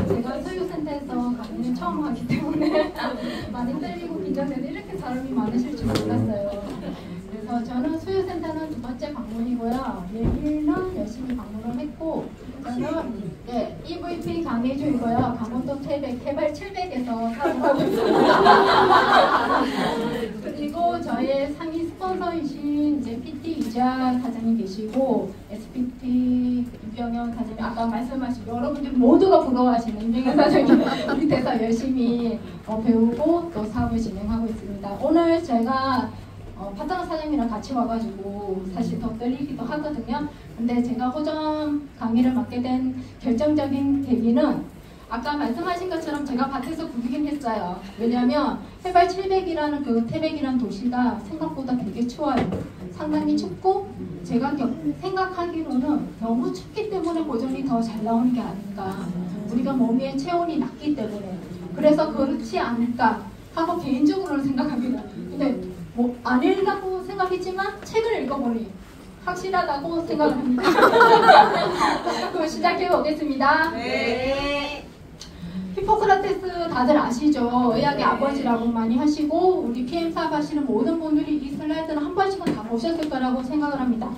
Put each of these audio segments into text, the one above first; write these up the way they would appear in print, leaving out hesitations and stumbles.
제가 소유센터에서 강의를 처음 하기 때문에 많이 떨리고 긴장되는데 이렇게 사람이 많으실 줄 몰랐어요. 그래서 저는 소유센터는 두 번째 방문이고요. 내일은 열심히 방문을 했고, 저는 EVP 강의주이고요. 강원도 태백, 해발 700에서 사업하고 있습니다. 그리고 저의 상위 스폰서이신 이제 PT 이자 사장님 계시고, SPT 임병현 사장님, 아까 말씀하신 여러분들 모두가 부러워하시는 임병현 사장님 밑에서 열심히 배우고 또 사업을 진행하고 있습니다. 오늘 제가 파트너 사장님이랑 같이 와가지고 사실 더 떨리기도 하거든요. 근데 제가 호점 강의를 맡게 된 결정적인 계기는 아까 말씀하신 것처럼 제가 밭에서 구기긴 했어요. 왜냐하면 해발 700이라는 그 태백이라는 도시가 생각보다 되게 추워요. 상당히 춥고 제가 생각하기로는 너무 춥기 때문에 호점이 더 잘 나오는 게 아닌가. 우리가 몸의 체온이 낮기 때문에. 그래서 그렇지 않을까 하고 개인적으로는 생각합니다. 근데 뭐 아니라고 생각했지만 책을 읽어보니 확실하다고 생각을 합니다. 그럼 시작해 보겠습니다. 네. 히포크라테스 다들 아시죠? 의학의 아버지라고 많이 하시고 우리 PM 사업 하시는 모든 분들이 이 슬라이드는 한 번씩은 다 보셨을 거라고 생각을 합니다.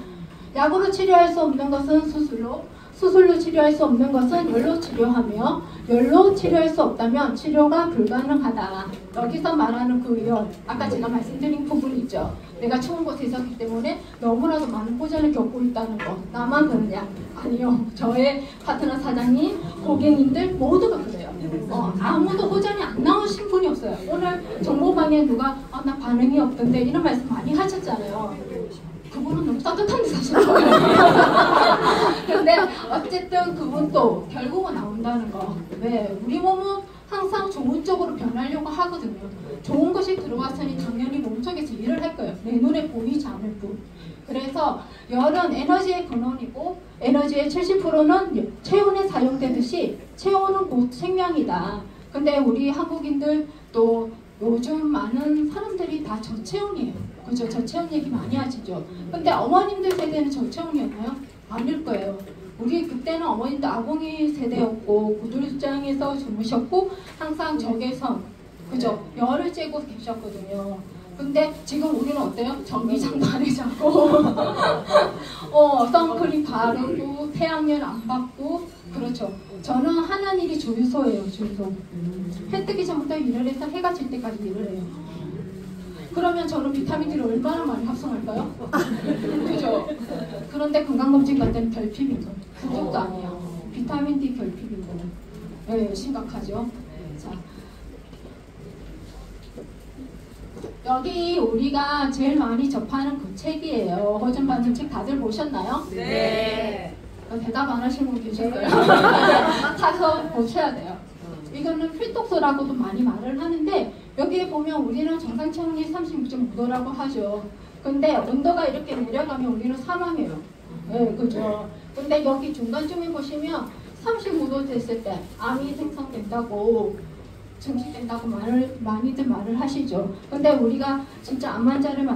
약으로 치료할 수 없는 것은 수술로 치료할 수 없는 것은 열로 치료하며 열로 치료할 수 없다면 치료가 불가능하다. 여기서 말하는 그 열, 아까 제가 말씀드린 부분이 있죠. 내가 추운 곳에 있었기 때문에 너무나도 많은 호전을 겪고 있다는 거. 나만 그러냐? 아니요. 저의 파트너 사장님, 고객님들 모두가 그래요. 아무도 호전이 안 나오신 분이 없어요. 오늘 정보방에 누가 나 반응이 없던데 이런 말씀 많이 하셨잖아요. 그분은 너무 따뜻한 데 사시는 거예요. 근데 어쨌든 그분도 결국은 나온다는 거. 왜? 우리 몸은 항상 좋은 쪽으로 변하려고 하거든요. 좋은 것이 들어왔으니 당연히 몸속에서 일을 할 거예요. 내 눈에 보이지 않을 뿐. 그래서 열은 에너지의 근원이고 에너지의 70%는 체온에 사용되듯이 체온은 곧 생명이다. 근데 우리 한국인들 또 요즘 많은 사람들이 다 저체온이에요. 그죠? 저체온 얘기 많이 하시죠? 근데 어머님들 세대는 저체온이었나요? 아닐 거예요. 우리 그때는 어머님들 아궁이 세대였고 구두장에서 주무셨고 항상 적외선, 그죠? 열을 쬐고 계셨거든요. 근데 지금 우리는 어때요? 전기장도 안 해자고 선크림 바르고 태양열 안 받고 그렇죠. 저는 하는 일이 주유소예요. 주유소. 해 뜨기 전부터 일을 해서 해가 질 때까지 일을 해요. 그러면 저는 비타민D를 얼마나 많이 합성할까요? 그죠? 그런데 건강검진 갈 때는 결핍이죠. 그것도 아니에요. 비타민D 결핍인 거는. 네, 심각하죠. 자, 여기 우리가 제일 많이 접하는 그 책이에요. 호전 받는 책 다들 보셨나요? 네. 대답 안 하시는 분 계실 거예요. 사서 보셔야 돼요. 이거는 필독서라고도 많이 말을 하는데 여기에 보면 우리는 정상 체온이 36.5도라고 하죠. 근데 온도가 이렇게 내려가면 우리는 사망해요. 네, 그죠. 근데 여기 중간쯤에 보시면 35도 됐을 때 암이 생성된다고 증식된다고 많이들 말을 하시죠. 근데 우리가 진짜 암 환자를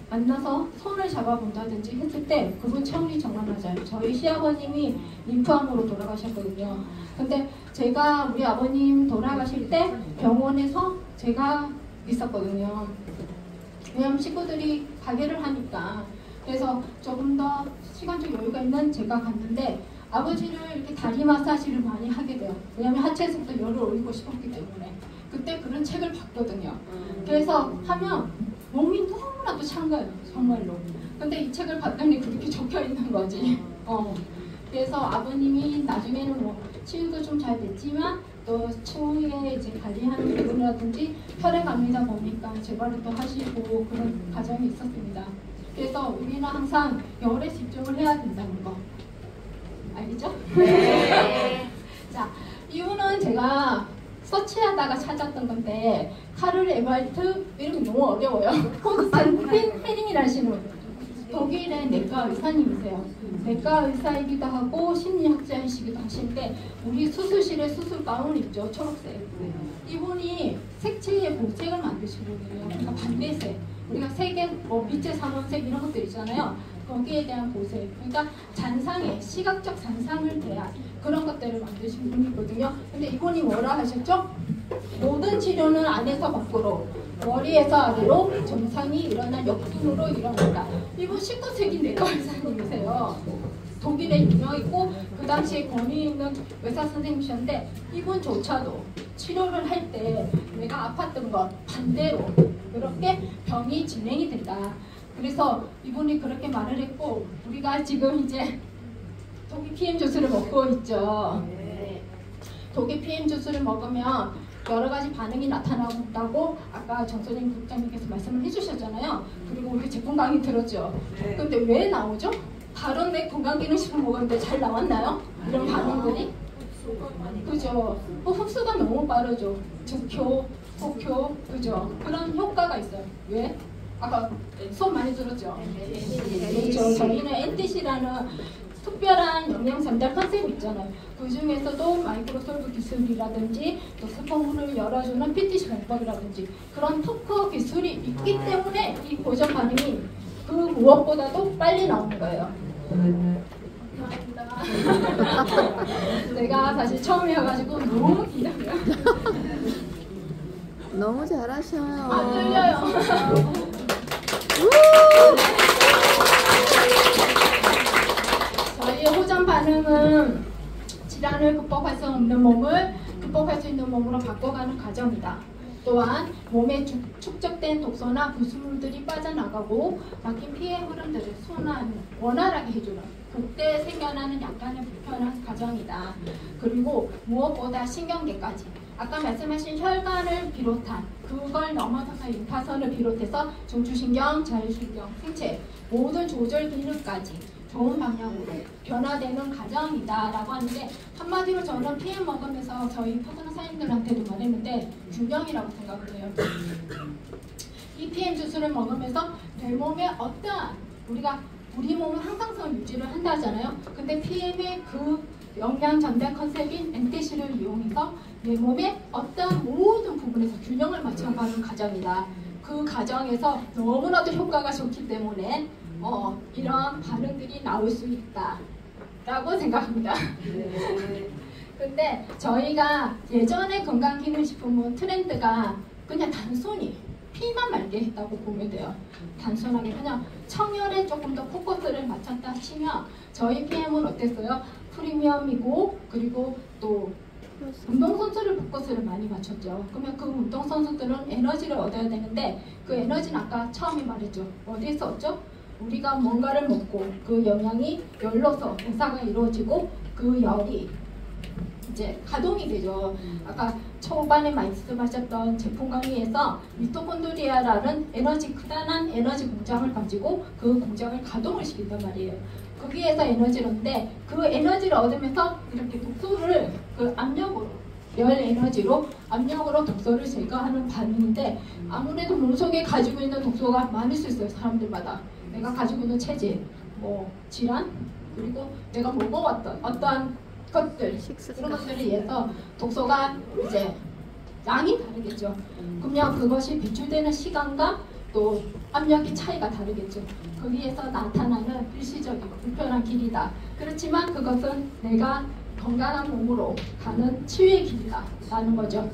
만나서 손을 잡아본다든지 했을 때 그분 체온이 정말 낮아요. 저희 시아버님이 림프암으로 돌아가셨거든요. 근데 제가 우리 아버님 돌아가실 때 병원에서 제가 있었거든요. 왜냐면 식구들이 가게를 하니까. 그래서 조금 더 시간적 여유가 있는 제가 갔는데 아버지를 이렇게 다리 마사지를 많이 하게 돼요. 왜냐면 하체에서부터 열을 올리고 싶었기 때문에. 그때 그런 책을 봤거든요. 그래서 하면 몸이 너무나도 찬 거예요. 정말로. 근데 이 책을 봤더니 그렇게 적혀 있는 거지. 그래서 아버님이 나중에는 뭐 치유도 좀 잘 됐지만 또 추후에 이제 관리하는 부분이라든지 혈액암이다 보니까 재발을 또 하시고 그런 과정이 있었습니다. 그래서 우리는 항상 열에 집중을 해야 된다는 거. 알겠죠? 네. 자, 이유는 제가 서치하다가 찾았던 건데 카를 에발트 이름이 너무 어려워요. 콘스탄틴 헤링이라시는 분. 독일의 내과 의사님이세요. 내과 의사이기도 하고 심리학자이시기도 하신데 우리 수술실에 수술 가운 있죠. 초록색. 이분이 색채의 복색을 만드신 분이에요. 그러니까 반대색. 우리가 색의 뭐 빛의 삼원색 이런 것들 있잖아요. 거기에 대한 보세, 그러니까 잔상에 시각적 잔상을 대한 그런 것들을 만드신 분이거든요. 근데 이분이 뭐라 하셨죠? 모든 치료는 안에서 밖으로, 머리에서 아래로 정상이 일어난 역순으로 일어난다. 이분 19세기 내과 의사님이세요. 독일에 유명했고 그 당시에 권위 있는 의사 선생님이셨는데 이분조차도 치료를 할 때 내가 아팠던 것 반대로 그렇게 병이 진행이 된다. 그래서 이분이 그렇게 말을 했고 우리가 지금 이제 독일 PM 주스를 먹고 있죠. 독일 PM 주스를 먹으면 여러 가지 반응이 나타난다고 아까 정선임 국장님께서 말씀을 해주셨잖아요. 그리고 우리 제품 강의 들었죠. 근데 왜 나오죠? 다른 내 건강기능식품 먹었는데 잘 나왔나요? 이런 반응들이? 그죠? 흡수가 너무 빠르죠. 즉효, 혹효, 그죠? 그런 효과가 있어요. 왜? 아까 수업 많이 들었죠? 그렇죠. 저희는 엔티시라는 특별한 영양 전달 컨셉이 있잖아요. 그 중에서도 마이크로솔브 기술이라든지 또 스포문을 열어주는 PTC 방법이라든지 그런 특허 기술이 있기 때문에 이 고전 반응이 그 무엇보다도 빨리 나오는 거예요. 감사합니다. 제가 사실 처음이어가지고 너무 긴장해요. 너무 잘하셔요. 안 들려요. 저희의 호전 반응은 질환을 극복할 수 없는 몸을 극복할 수 있는 몸으로 바꿔가는 과정이다. 또한 몸에 축적된 독소나 부수물들이 빠져나가고 막힌 피해 흐름들을 원활하게 해주는 그때 생겨나는 약간의 불편한 과정이다. 그리고 무엇보다 신경계까지 아까 말씀하신 혈관을 비롯한 그걸 넘어서서 임파선을 비롯해서 중추신경, 자율신경, 생체 모든 조절 기능까지 좋은 방향으로 변화되는 과정이다 라고 하는데 한마디로 저는 PM 먹으면서 저희 파트너 사장님들한테도 말했는데 균형이라고 생각을 해요. 이 PM 주스를 먹으면서 내 몸에 어떠한 우리 몸은 항상성 유지를 한다 하잖아요. 근데 PM의 그 영양 전달 컨셉인 엔티시를 이용해서 내 몸의 어떠한 모든 부분에서 균형을 맞춰가는 과정이다. 그 과정에서 너무나도 효과가 좋기 때문에 이런 반응들이 나올 수 있다 라고 생각합니다. 근데 저희가 예전에 건강기능식품은 트렌드가 그냥 단순히 피만 말게 했다고 보면 돼요. 단순하게 그냥 청열에 조금 더 포커스를 맞췄다 치면 저희 PM은 어땠어요? 프리미엄이고 그리고 또 운동선수를 포커스를 많이 맞췄죠. 그러면 그 운동선수들은 에너지를 얻어야 되는데 그 에너지는 아까 처음에 말했죠. 어디에서 얻죠? 우리가 뭔가를 먹고 그 영양이 열로서 대사가 이루어지고 그 열이 이제 가동이 되죠. 아까 초반에 말씀하셨던 제품 강의에서 미토콘드리아라는 크다란 에너지 공장을 가지고 그 공장을 가동을 시킨단 말이에요. 거기에서 에너지를 얻는데 그 에너지를 얻으면서 이렇게 독소를 그 압력으로 열 에너지로 압력으로 독소를 제거하는 반응인데 아무래도 몸속에 가지고 있는 독소가 많을 수 있어요. 사람들마다 내가 가지고 있는 체질, 질환 그리고 내가 먹어왔던 어떠한 것들 그런 것들에 의해서 독소가 이제 양이 다르겠죠. 그러면 그것이 배출되는 시간과 또 압력의 차이가 다르겠죠. 거기에서 나타나는 일시적인 불편한 길이다. 그렇지만 그것은 내가 건강한 몸으로 가는 치유의 길이다 라는 거죠.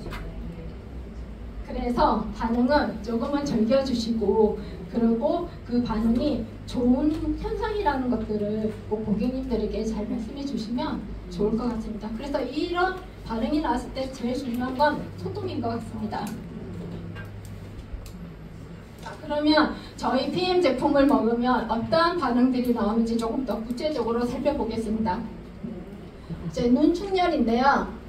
그래서 반응은 조금은 즐겨주시고 그리고 그 반응이 좋은 현상이라는 것들을 꼭 고객님들에게 잘 말씀해 주시면 좋을 것 같습니다. 그래서 이런 반응이 나왔을 때 제일 중요한 건 소통인 것 같습니다. 자, 그러면 저희 PM 제품을 먹으면 어떠한 반응들이 나오는지 조금 더 구체적으로 살펴보겠습니다. 이제 눈 충혈인데요.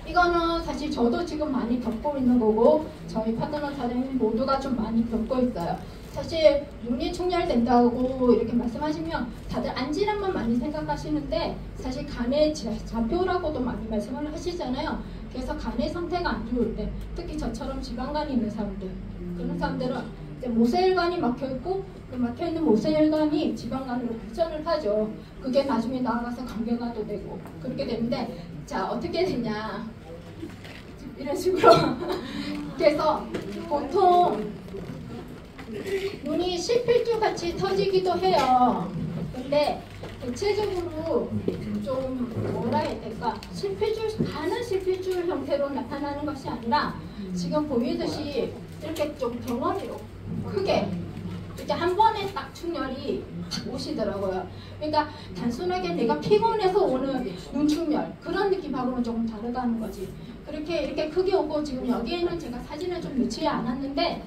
이거는 사실 저도 지금 많이 겪고 있는 거고 저희 파트너 사장님 모두가 좀 많이 겪고 있어요. 사실 눈이 충혈된다고 이렇게 말씀하시면 다들 안질환만 많이 생각하시는데 사실 간의 좌표라고도 많이 말씀을 하시잖아요. 그래서 간의 상태가 안 좋을 때 특히 저처럼 지방간이 있는 사람들 그런 사람들은 이제 모세혈관이 막혀있고 그 막혀있는 모세혈관이 지방간으로 발전을 하죠. 그게 나중에 나아가서 간경화도 되고 그렇게 되는데 자 어떻게 되냐 이런 식으로 그래서 보통 눈이 실필줄 같이 터지기도 해요. 근데 대체적으로 좀 뭐라 해야 될까? 가는 실필줄 형태로 나타나는 것이 아니라 지금 보이듯이 이렇게 좀 덩어리로 크게 이렇게 한 번에 딱 충혈이 오시더라고요. 그러니까 단순하게 내가 피곤해서 오는 눈충혈 그런 느낌하고는 조금 다르다는 거지. 그렇게 이렇게 크게 오고 지금 여기에는 제가 사진을 좀 넣지 않았는데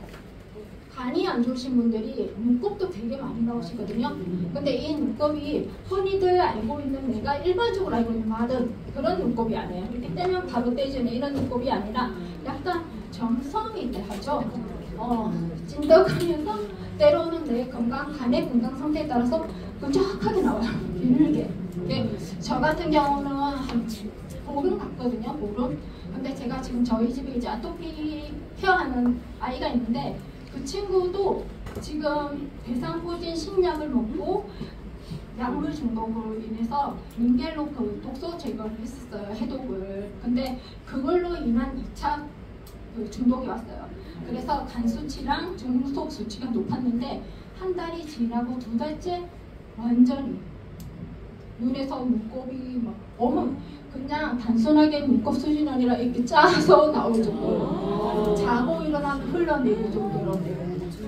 간이 안 좋으신 분들이 눈곱도 되게 많이 나오시거든요. 근데 이 눈곱이 흔히들 알고 있는 내가 일반적으로 알고 있는 많은 그런 눈곱이 아니에요. 이렇게 떼면 바로 떼지는 이런 눈곱이 아니라 약간 점성이 하죠. 찐득하면서 때로는 내 간의 건강 상태에 따라서 끈적하게 나와요. 비늘게. 저 같은 경우는 한 보름 갔거든요. 보름. 근데 제가 지금 저희 집에 이제 아토피 케어하는 아이가 있는데 그 친구도 지금 대상포진 식약을 먹고 약물 중독으로 인해서 링겔로 그 독소 제거를 했었어요. 해독을. 근데 그걸로 인한 2차 중독이 왔어요. 그래서 간 수치랑 중속 수치가 높았는데 한 달이 지나고 2달째 완전히 눈에서 눈곱이 막 그냥 단순하게 눈곱 수준이 아니라 이렇게 짜서 나올 정도로 자고 일어나면 흘러내릴 정도로.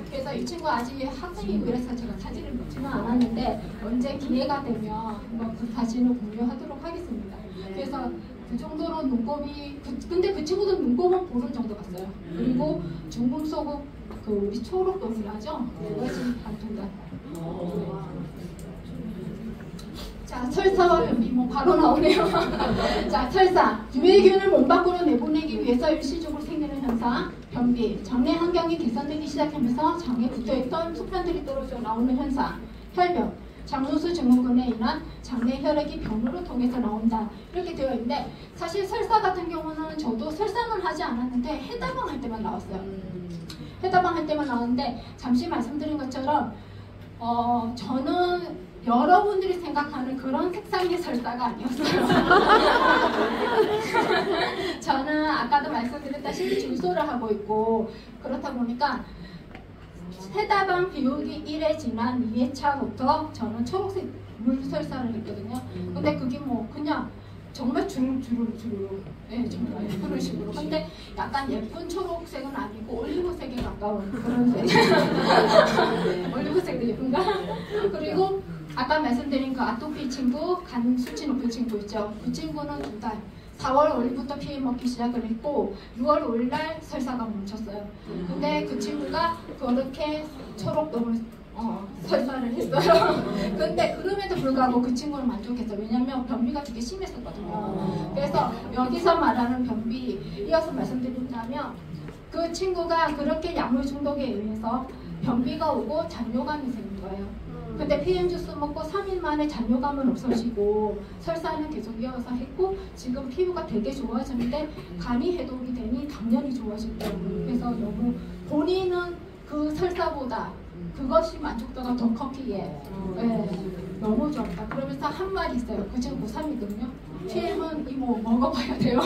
그래서 이 친구 아직 학생이고 이래서 제가 사진을 넣지는 않았는데 언제 기회가 되면 한번 그 사진을 공유하도록 하겠습니다. 그래서 그 정도로 눈곱이 근데 그 친구도 눈곱은 보름 정도 갔어요. 그리고 중금속 우리 초록동이라죠? 그것이 한 2달. 자, 설사와 변비 바로 나오네요. 자, 설사. 유해균을 몸 밖으로 내보내기 위해서 일시적으로 생기는 현상. 변비. 장내 환경이 개선되기 시작하면서 장에 붙어있던 수편들이 떨어져 나오는 현상. 혈변. 장누수 증후군에 인한 장내 혈액이 변으로 통해서 나온다. 이렇게 되어 있는데 사실 설사 같은 경우는 저도 설사는 하지 않았는데 해다방 할 때만 나왔어요. 해다방 할 때만 나왔는데 잠시 말씀드린 것처럼 저는 여러분들이 생각하는 그런 색상의 설사가 아니었어요. 저는 아까도 말씀드렸다시피 중소를 하고 있고 그렇다 보니까 해다방 비우기 1회 지난 2회차부터 저는 초록색 물설사를 했거든요. 근데 그게 그냥 정말 주르륵 네, 정말 그런 식으로. 근데 약간 예쁜 초록색은 아니고 올리브색에 가까운 그런 색. 올리브색도 예쁜가? 그리고 아까 말씀드린 그 아토피 친구, 간 수치 높은 친구 있죠. 그 친구는 2달. 4월 5일부터 피해 먹기 시작을 했고 6월 5일날 설사가 멈췄어요. 근데 그 친구가 그렇게 초록동을 설사를 했어요. 근데 그럼에도 불구하고 그 친구는 만족했어요. 왜냐면 변비가 되게 심했었거든요. 그래서 여기서 말하는 변비 이어서 말씀드린다면 그 친구가 그렇게 약물 중독에 의해서 변비가 오고 잔뇨감이 생긴 거예요. 근데 PM 주스 먹고 3일 만에 잔뇨감은 없어지고 설사는 계속 이어서 했고 지금 피부가 되게 좋아졌는데 간이 해독이 되니 당연히 좋아질 거예요. 그래서 너무 본인은 그 설사보다 그것이 만족도가 더 컸기에 너무 좋았다. 그러면서 한 말이 있어요. 그 친구 고3이거든요. PM은 이모 먹어봐야 돼요.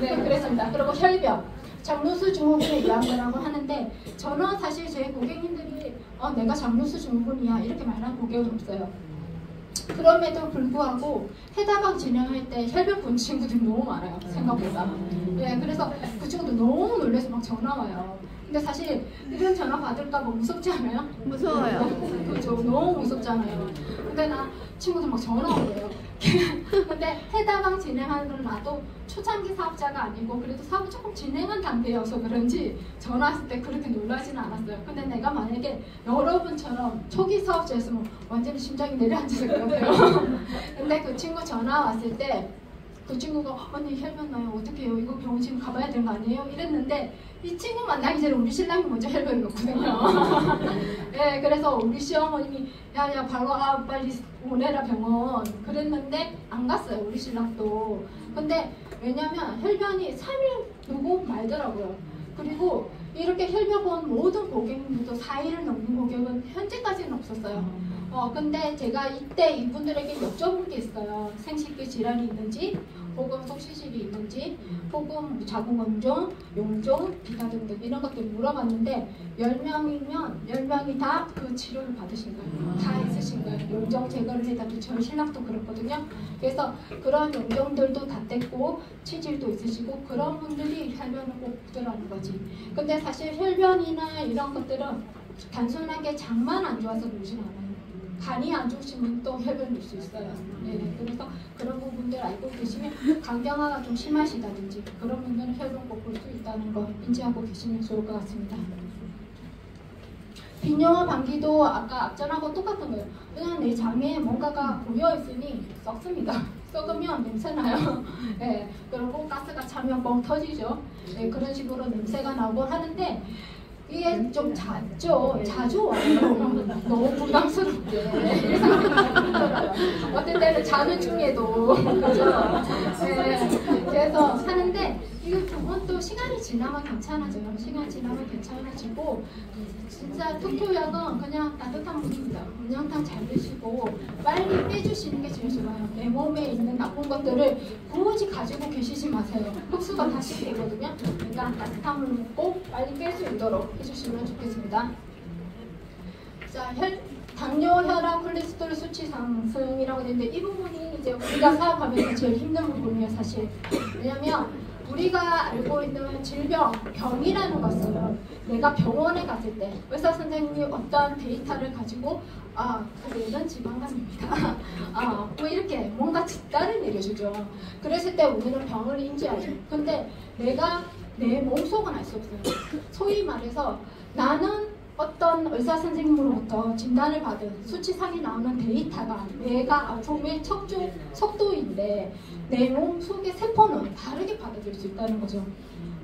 네, 그랬습니다. 그리고 혈변. 장누수 증후군에 의한 거라고 하는데 저는 사실 제 고객님들이 내가 장누수 증후군이야 이렇게 말하는 고객은 없어요. 그럼에도 불구하고 해다방 진행할 때 혈변 본 친구들이 너무 많아요. 생각보다. 네, 그래서 그 친구도 너무 놀라서 막 전화 와요. 근데 사실 이런 전화 받을까 봐 무섭지 않아요? 무서워요. 그죠. 너무 무섭잖아요. 근데 나 친구들 막 전화 오래요. 근데 해다방 진행하는 나도 초창기 사업자가 아니고 그래도 사업 조금 진행한 단계여서 그런지 전화 왔을 때 그렇게 놀라지는 않았어요. 근데 내가 만약에 여러분처럼 초기 사업자였으면 완전히 심장이 내려앉을 것 같아요. 근데 그 친구 전화 왔을 때 그 친구가 언니 혈변 나요 어떻게 해요? 이거 병원 지금 가봐야 되는 거 아니에요? 이랬는데 이 친구 만나기 전에 우리 신랑이 먼저 혈변이 왔거든요. 네, 그래서 우리 시어머님이 야야 바로 빨리 오내라 병원 그랬는데 안 갔어요. 우리 신랑도. 근데 왜냐면 혈변이 3일 두고 말더라고요. 그리고 이렇게 혈변 본 모든 고객님들도 4일을 넘는 고객은 현재까지는 없었어요. 근데 제가 이때 이분들에게 여쭤본 게 있어요. 생식기 질환이 있는지, 혹은 속시질이 있는지, 혹은 자궁언종, 용종, 비타 등등 이런 것들 물어봤는데 10명이면 10명이 다 그 치료를 받으신 거예요. 다 있으신 거예요. 용종 제거를 해다 저희 신랑도 그렇거든요. 그래서 그런 용종들도 다 뗐고 치질도 있으시고 그런 분들이 혈변을 꼭 들어가는 거지. 근데 사실 혈변이나 이런 것들은 단순하게 장만 안 좋아서 그러진 않아요. 간이 안 좋으시면 또 혈변일 수 있어요. 네, 그래서 그런 부분들 알고 계시면 간경화가 좀 심하시다든지 그런 분들은 혈변 꼭 볼 수 있다는 거 인지하고 계시면 좋을 것 같습니다. 빈뇨 방귀도 아까 앞전하고 똑같은 거예요. 그냥 내 장에 뭔가가 고여있으니 썩습니다. 썩으면 냄새나요. 네, 그리고 가스가 차면 뻥 터지죠. 네, 그런 식으로 냄새가 나고 하는데 이게 좀 자주 와요. 너무 부담스럽게. 어떤 때는 자는 중에도. 그죠? 네. 그래서 하는데, 이거 그것도 시간이 지나면 괜찮아져요. 시간이 지나면 괜찮아지고, 진짜 특효약은 그냥 따뜻한 물입니다. 문양탕 잘 드시고, 빨리 빼주시는 게 제일 좋아요. 내 몸에 있는 나쁜 것들을 굳이 가지고 계시지 마세요. 흡수가 다시 되거든요. 그러니까 따뜻한 물 먹고 빨리 뺄 수 있도록 해주시면 좋겠습니다. 자, 당뇨, 혈압, 콜레스테롤 수치 상승이라고 했는데 이 부분이 이제 우리가 사업하면서 제일 힘든 부분이에요, 사실. 왜냐면 우리가 알고 있는 질병, 병이라는 것은 내가 병원에 갔을 때 의사 선생님이 어떤 데이터를 가지고 그래는 지방간입니다. 뭐 이렇게 뭔가 진단을 내려주죠. 그랬을 때 우리는 병을 인지하죠. 근데 내가 내 몸속은 알 수 없어요. 소위 말해서 나는 어떤 의사 선생님으로부터 진단을 받은 수치상이 나오는 데이터가 내가 아픔의 척추 속도인데 내 몸 속의 세포는 다르게 받아들일 수 있다는 거죠.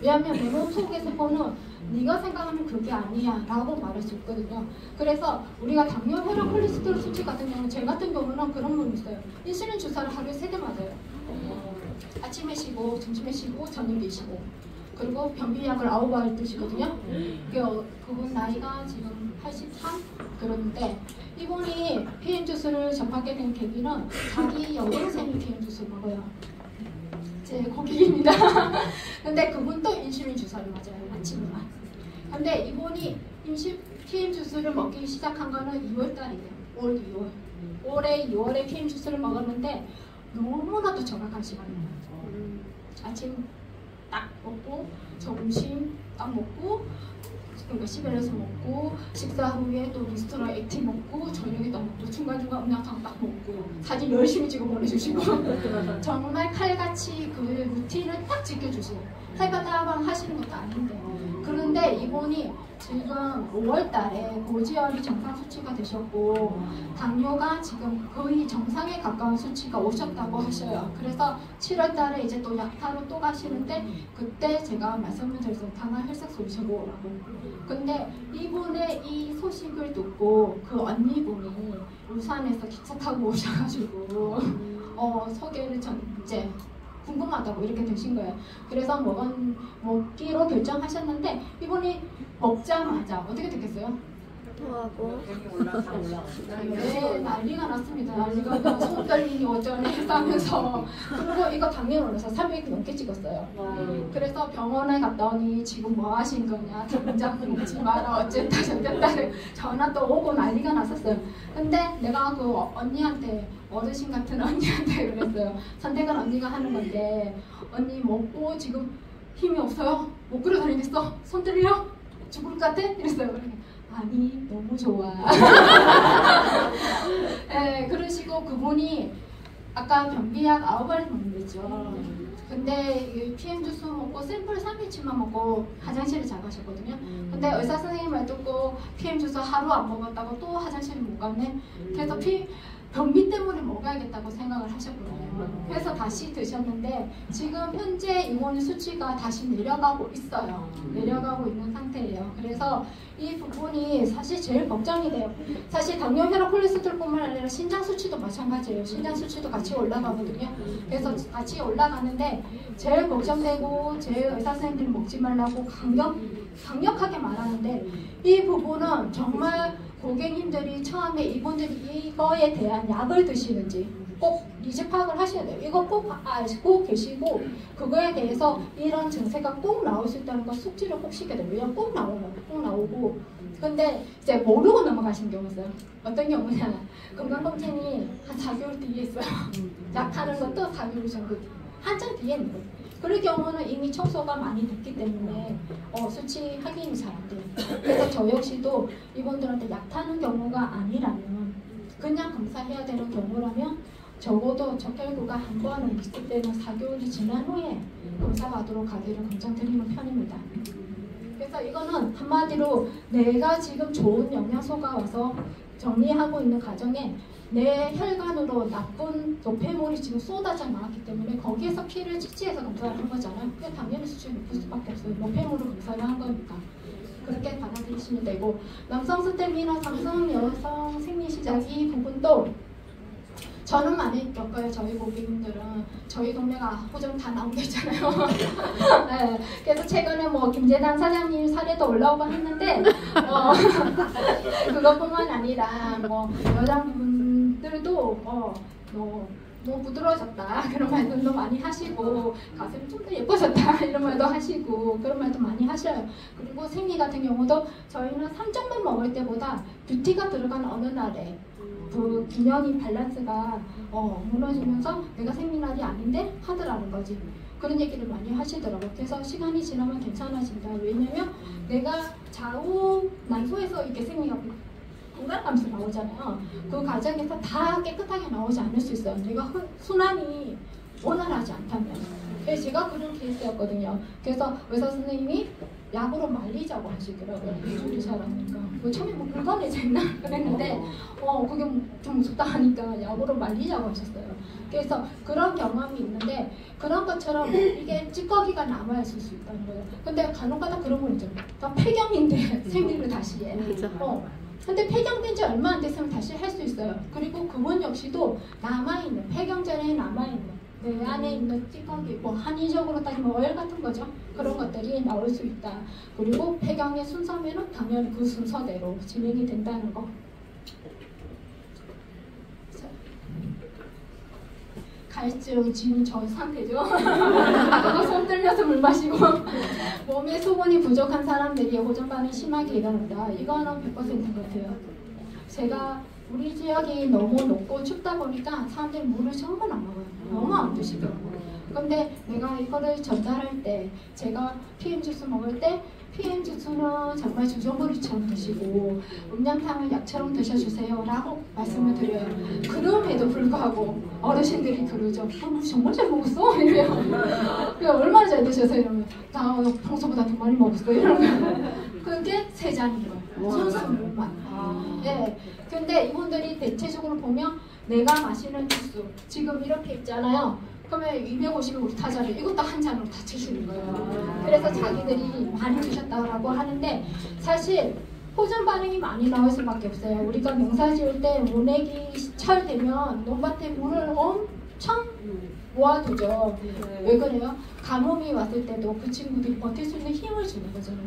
왜냐하면 내 몸 속의 세포는 네가 생각하는 그게 아니야 라고 말할 수 있거든요. 그래서 우리가 당뇨, 혈압, 콜레스테롤 수치 같은 경우는 제 같은 경우는 그런 분이 있어요. 인슐린 주사를 하루에 3대 맞아요. 아침에 쉬고 점심에 쉬고 저녁에 쉬고 그리고 변비약을 9알 드시거든요. 그분 나이가 지금 83 그런데 이분이 PM 주스를 접하게 된 계기는 자기 여동생이 PM 주스를 먹어요. 제 고객입니다. 근데 그분도 인슐린 주사를 맞아요. 아침에만. 근데 이분이 PM 주스를 먹기 시작한 거는 2월달이에요. 올 2월. 올해 2월에 PM 주스를 먹었는데 너무나도 정확한 시간이에요. 아침 딱 먹고 점심 딱 먹고 그러니까 시벨에서 먹고 식사 후에 또 리스토랑 액티 먹고 저녁에 딱 먹고 중간중간 음료탕 딱 먹고 사진 열심히 찍어 보내주시고 정말 칼같이 그 루틴을 딱 지켜주세요. 해바다방 하시는 것도 아닌데 그런데 이분이 지금 5월달에 고지혈이 정상 수치가 되셨고 당뇨가 지금 거의 정상에 가까운 수치가 오셨다고 하셔요. 그래서 7월달에 이제 또 약타로 또 가시는데 그때 제가 말씀을 드렸어요. 당화 혈색 소리셔고 오라고. 근데 이분의 이 소식을 듣고 그 언니분이 울산에서 기차 타고 오셔가지고 소개를 이제 궁금하다고 이렇게 되신 거예요. 그래서 먹기로 결정하셨는데 이분이 먹자마자 어떻게 됐겠어요? 토하고 네, 난리가 났습니다. 난리가 손 떨리니 어쩌네 했다면서 그리고 이거 당뇨 올라서 300 넘게 찍었어요. 그래서 병원에 갔더니 지금 뭐 하신 거냐 당장 먹지 마라 어쨌다 저쨌다 전화 또 오고 난리가 났었어요. 근데 내가 그 언니한테 어르신 같은 언니한테 그랬어요. 선택은 언니가 하는 건데 언니 먹고 지금 힘이 없어요? 못 걸어 다니겠어? 손 떨려? 죽을 것 같아? 이랬어요. 아니 너무 좋아. 네, 그러시고 그분이 아까 변비약 9알 먹는댔죠. 근데 PM 주스 먹고 샘플 3일치만 먹고 화장실을 잘 가셨거든요. 근데 의사 선생님 말 듣고 PM 주스 하루 안 먹었다고 또 화장실을 못 갔네. 그래서 변비 때문에 먹어야겠다고 생각을 하셨거든요. 그래서 다시 드셨는데 지금 현재 이온 수치가 다시 내려가고 있어요. 내려가고 있는 상태예요. 그래서 이 부분이 사실 제일 걱정이 돼요. 사실 당뇨, 혈압, 콜레스테롤뿐만 아니라 신장 수치도 마찬가지예요. 신장 수치도 같이 올라가거든요. 그래서 같이 올라가는데 제일 걱정되고 제 의사 선생님들이 먹지 말라고 강력하게 말하는데 이 부분은 정말 고객님들이 처음에 이분들이 이거에 대한 약을 드시는지 꼭 니즈 파악을 하셔야 돼요. 이거 꼭 알고 계시고 그거에 대해서 이런 증세가 꼭 나올 수 있다는 거 숙지를 꼭 시켜야 돼요. 왜냐면 꼭 나와요. 꼭 나오고 근데 이제 모르고 넘어가시는 경우 있어요. 어떤 경우냐 건강검진이 한 4개월 뒤에 있어요. 약 타는 것도 4개월 정도 한참 뒤에 있는 거예요. 그럴 경우는 이미 청소가 많이 됐기 때문에 수치 확인이 잘 안 돼요. 그래서 저 역시도 이분들한테 약 타는 경우가 아니라면 그냥 검사해야 되는 경우라면 적어도 적혈구가 한 번은 있을 때는 4개월이 지난 후에 검사받도록 가기를 권장드리는 편입니다. 그래서 이거는 한마디로 내가 지금 좋은 영양소가 와서 정리하고 있는 과정에 내 혈관으로 나쁜 노폐물이 지금 쏟아져 나왔기 때문에 거기에서 피를 채취해서 검사를 한 거잖아요. 그게 당연히 수치가 높을 수밖에 없어요. 노폐물을 검사를 한 거니까. 그렇게 받아들이시면 되고 남성 스템이나 삼성 여성 생리시작 이 부분도 저는 많이 겪어요. 저희 고객님들은 저희 동네가 호정 다 나온 게 있잖아요. 네, 그래서 최근에 뭐 김재단 사장님 사례도 올라오고 했는데 그것뿐만 아니라 뭐 여자분들도 너무 부드러워졌다 그런 말씀도 많이 하시고 가슴이 좀 더 예뻐졌다 이런 말도 하시고 그런 말도 많이 하셔요. 그리고 생리 같은 경우도 저희는 3점만 먹을 때보다 뷰티가 들어간 어느 날에 그 균형이 밸런스가 무너지면서 내가 생리날이 아닌데 하더라는 거지. 그런 얘기를 많이 하시더라고요. 그래서 시간이 지나면 괜찮아진다. 왜냐면 내가 좌우 난소에서 이렇게 생리가 공간감에서 나오잖아요. 그 과정에서 다 깨끗하게 나오지 않을 수 있어요. 내가 순환이 원활하지 않다면. 그래서 제가 그런 케이스였거든요. 그래서 의사 선생님이 약으로 말리자고 하시더라고요. 기술이 잘하니까. 처음에 뭐 불가능해져 있나 그랬는데 그게 좀 무섭다 하니까 약으로 말리자고 하셨어요. 그래서 그런 경험이 있는데 그런 것처럼 이게 찌꺼기가 남아있을 수 있다는 거예요. 근데 간혹가다 그런 거 있죠. 다 폐경인데 생리를 다시 해. 근데 폐경된 지 얼마 안 됐으면 다시 할 수 있어요. 그리고 그분 역시도 남아있는, 폐경 전에 남아있는 내 안에 있는 찌꺼기, 뭐 한의적으로 따지면 오열 같은 거죠. 그런 것들이 나올 수 있다. 그리고 폐경의 순서면은 당연히 그 순서대로 진행이 된다는 거. 갈증, 지금 저 상태죠. 아까 손 들려서 물 마시고 몸에 수분이 부족한 사람들이 호전 반응이 심하게 일어난다. 이거는 100%인 것 같아요. 제가 우리 지역이 너무 높고 춥다 보니까 사람들이 물을 전부 안 먹어요. 너무 안 드시더라고요. 근데 내가 이거를 전달할 때 제가 PM 주스 먹을 때 PM 주스는 정말 주전부리처럼 드시고 음량탕을 약처럼 드셔주세요 라고 말씀을 드려요. 그럼에도 불구하고 어르신들이 그러죠. 정말 잘 먹었어? 이래요. 얼마나 잘 드셔서 이러면 나 평소보다 더 많이 먹었어 이러면 그게 3잔인 거예요. 순수물만. 네. 근데 이분들이 대체적으로 보면 내가 마시는 주스 지금 이렇게 있잖아요. 그러면 250ml 이것도 한 잔으로 다 드시는 거예요. 그래서 자기들이 많이 드셨다고 하는데 사실 호전 반응이 많이 나올 수밖에 없어요. 우리가 농사 지을 때 모내기 시철 되면 논밭에 물을 엄청 모아두죠. 왜 그래요? 가뭄이 왔을 때도 그 친구들이 버틸 수 있는 힘을 주는 거잖아요.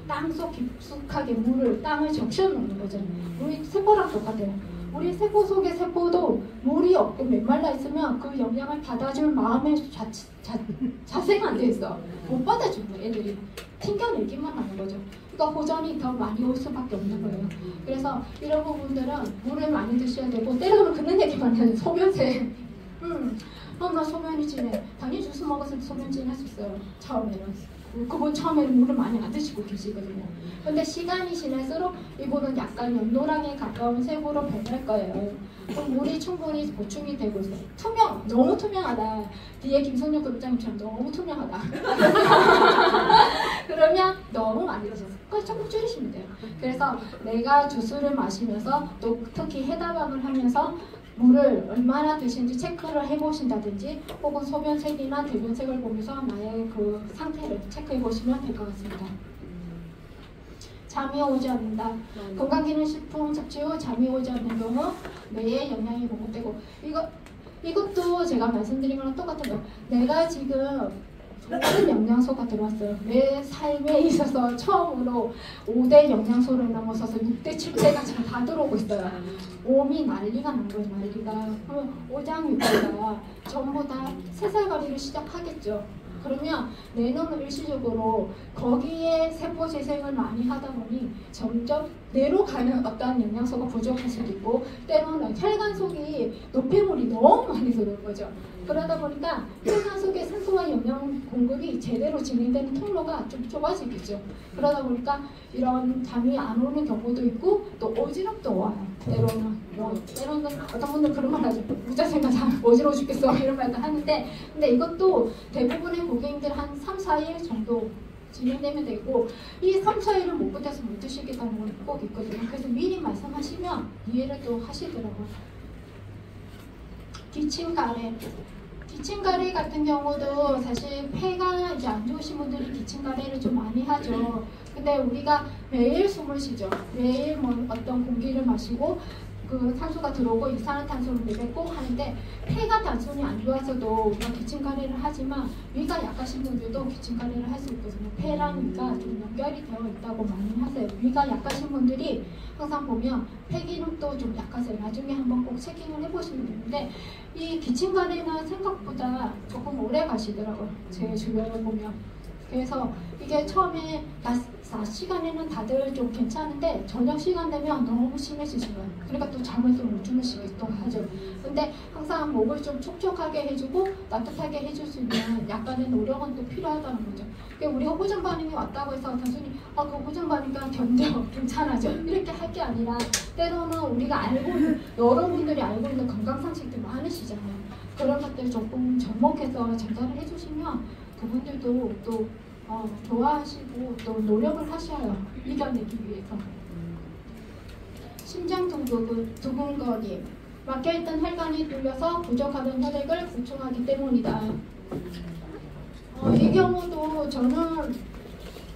땅속 깊숙하게 물을 땅을 적셔놓는 거잖아요. 우리 세포랑 똑같아요. 우리 세포 속의 세포도 물이 없고 메말라 있으면 그 영향을 받아줄 마음의 자세가 안 돼 있어. 못 받아주는 거예요. 애들이 튕겨내기만 하는 거죠. 그러니까 호전이 더 많이 올 수밖에 없는 거예요. 그래서 이런 부분들은 물을 많이 드셔야 되고 때로는 그런 얘기만 해요. 소변세. 나 소변이 진해. 당연히 주스 먹었을 때 소변 진했었어요. 처음에는. 그분 처음에는 물을 많이 안 드시고 계시거든요. 근데 시간이 지날수록 이분은 약간 연노랑에 가까운 색으로 변할 거예요. 그럼 물이 충분히 보충이 되고 있어요. 너무 투명하다. 뒤에 김성룡 급장님처럼 너무 투명하다. 그러면 너무 많이 드셨어요. 그래서 조금 줄이시면 돼요. 그래서 내가 주스를 마시면서 또 특히 해다방을 하면서 물을 얼마나 드시는지 체크를 해보신다든지 혹은 소변색이나 대변색을 보면서 나의 그 상태를 체크해보시면 될 것 같습니다. 잠이 오지 않는다. 건강기능식품 섭취 후 잠이 오지 않는 경우 뇌에 영향이 공급되고 이것도 제가 말씀드린 거랑 똑같은 거예요. 내가 지금 모든 영양소가 들어왔어요. 내 삶에 있어서 처음으로 5대 영양소를 넘어서서 6대, 7대가 지금 다 들어오고 있어요. 몸이 난리가 난 거예요. 난리가. 그러면 오장육부가 전부 다 새살거리를 시작하겠죠. 그러면 내 놈은 일시적으로 거기에 세포 재생을 많이 하다 보니 점점 뇌로 가는 어떤 영양소가 부족할 수도 있고, 때로는 혈관 속이 노폐물이 너무 많이 들어오는 거죠. 그러다 보니까 혈관 속에 산소와 영양 공급이 제대로 진행되는 통로가 좀 좁아지겠죠. 그러다 보니까 이런 잠이 안 오는 경우도 있고, 또 어지럽도 와요. 때로는 어떤 분들 그런 말 하죠. 무자생각 잠 어지러워 죽겠어 이런 말도 하는데, 근데 이것도 대부분의 고객님들 한 3, 4일 정도 진행되면 되고, 이 3, 4일을 못 버텨서 못 드시겠다는 건 꼭 있거든요. 그래서 미리 말씀하시면 이해를 또 하시더라고요. 기침가래. 기침가래 같은 경우도 사실 폐가 이제 안 좋으신 분들이 기침가래를 좀 많이 하죠. 근데 우리가 매일 숨을 쉬죠. 매일 뭐 어떤 공기를 마시고 그 산소가 들어오고 이산화탄소를 내뱉고 하는데, 폐가 단순히 안 좋아서도 우리가 기침가래를 하지만 위가 약하신 분들도 기침가래를 할 수 있거든요. 폐랑 위가 좀 연결이 되어 있다고 많이 하세요. 위가 약하신 분들이 항상 보면 폐 기능도 좀 약하세요. 나중에 한번 꼭 체킹을 해보시면 되는데, 이 기침가래는 생각보다 조금 오래 가시더라고요. 제 주변을 보면. 그래서 이게 처음에 낮 시간에는 다들 좀 괜찮은데 저녁 시간 되면 너무 심해지신 거예요. 그러니까 또 잠을 또 못 주무시기도 하죠. 근데 항상 목을 좀 촉촉하게 해주고 따뜻하게 해줄 수 있는 약간의 노력은 또 필요하다는 거죠. 그러니까 우리가 호전 반응이 왔다고 해서 단순히 그 호전 반응이 견뎌 괜찮아져 이렇게 할 게 아니라, 때로는 우리가 알고 있는, 여러분들이 알고 있는 건강 상식들 많으시잖아요. 그런 것들 조금 접목해서 전달을 해주시면 그분들도 또 좋아하시고 또 노력을 하셔요. 이겨내기 위해서. 심장 두근거림. 막혀있던 혈관이 뚫려서 부족하던 혈액을 보충하기 때문이다. 이 경우도 저는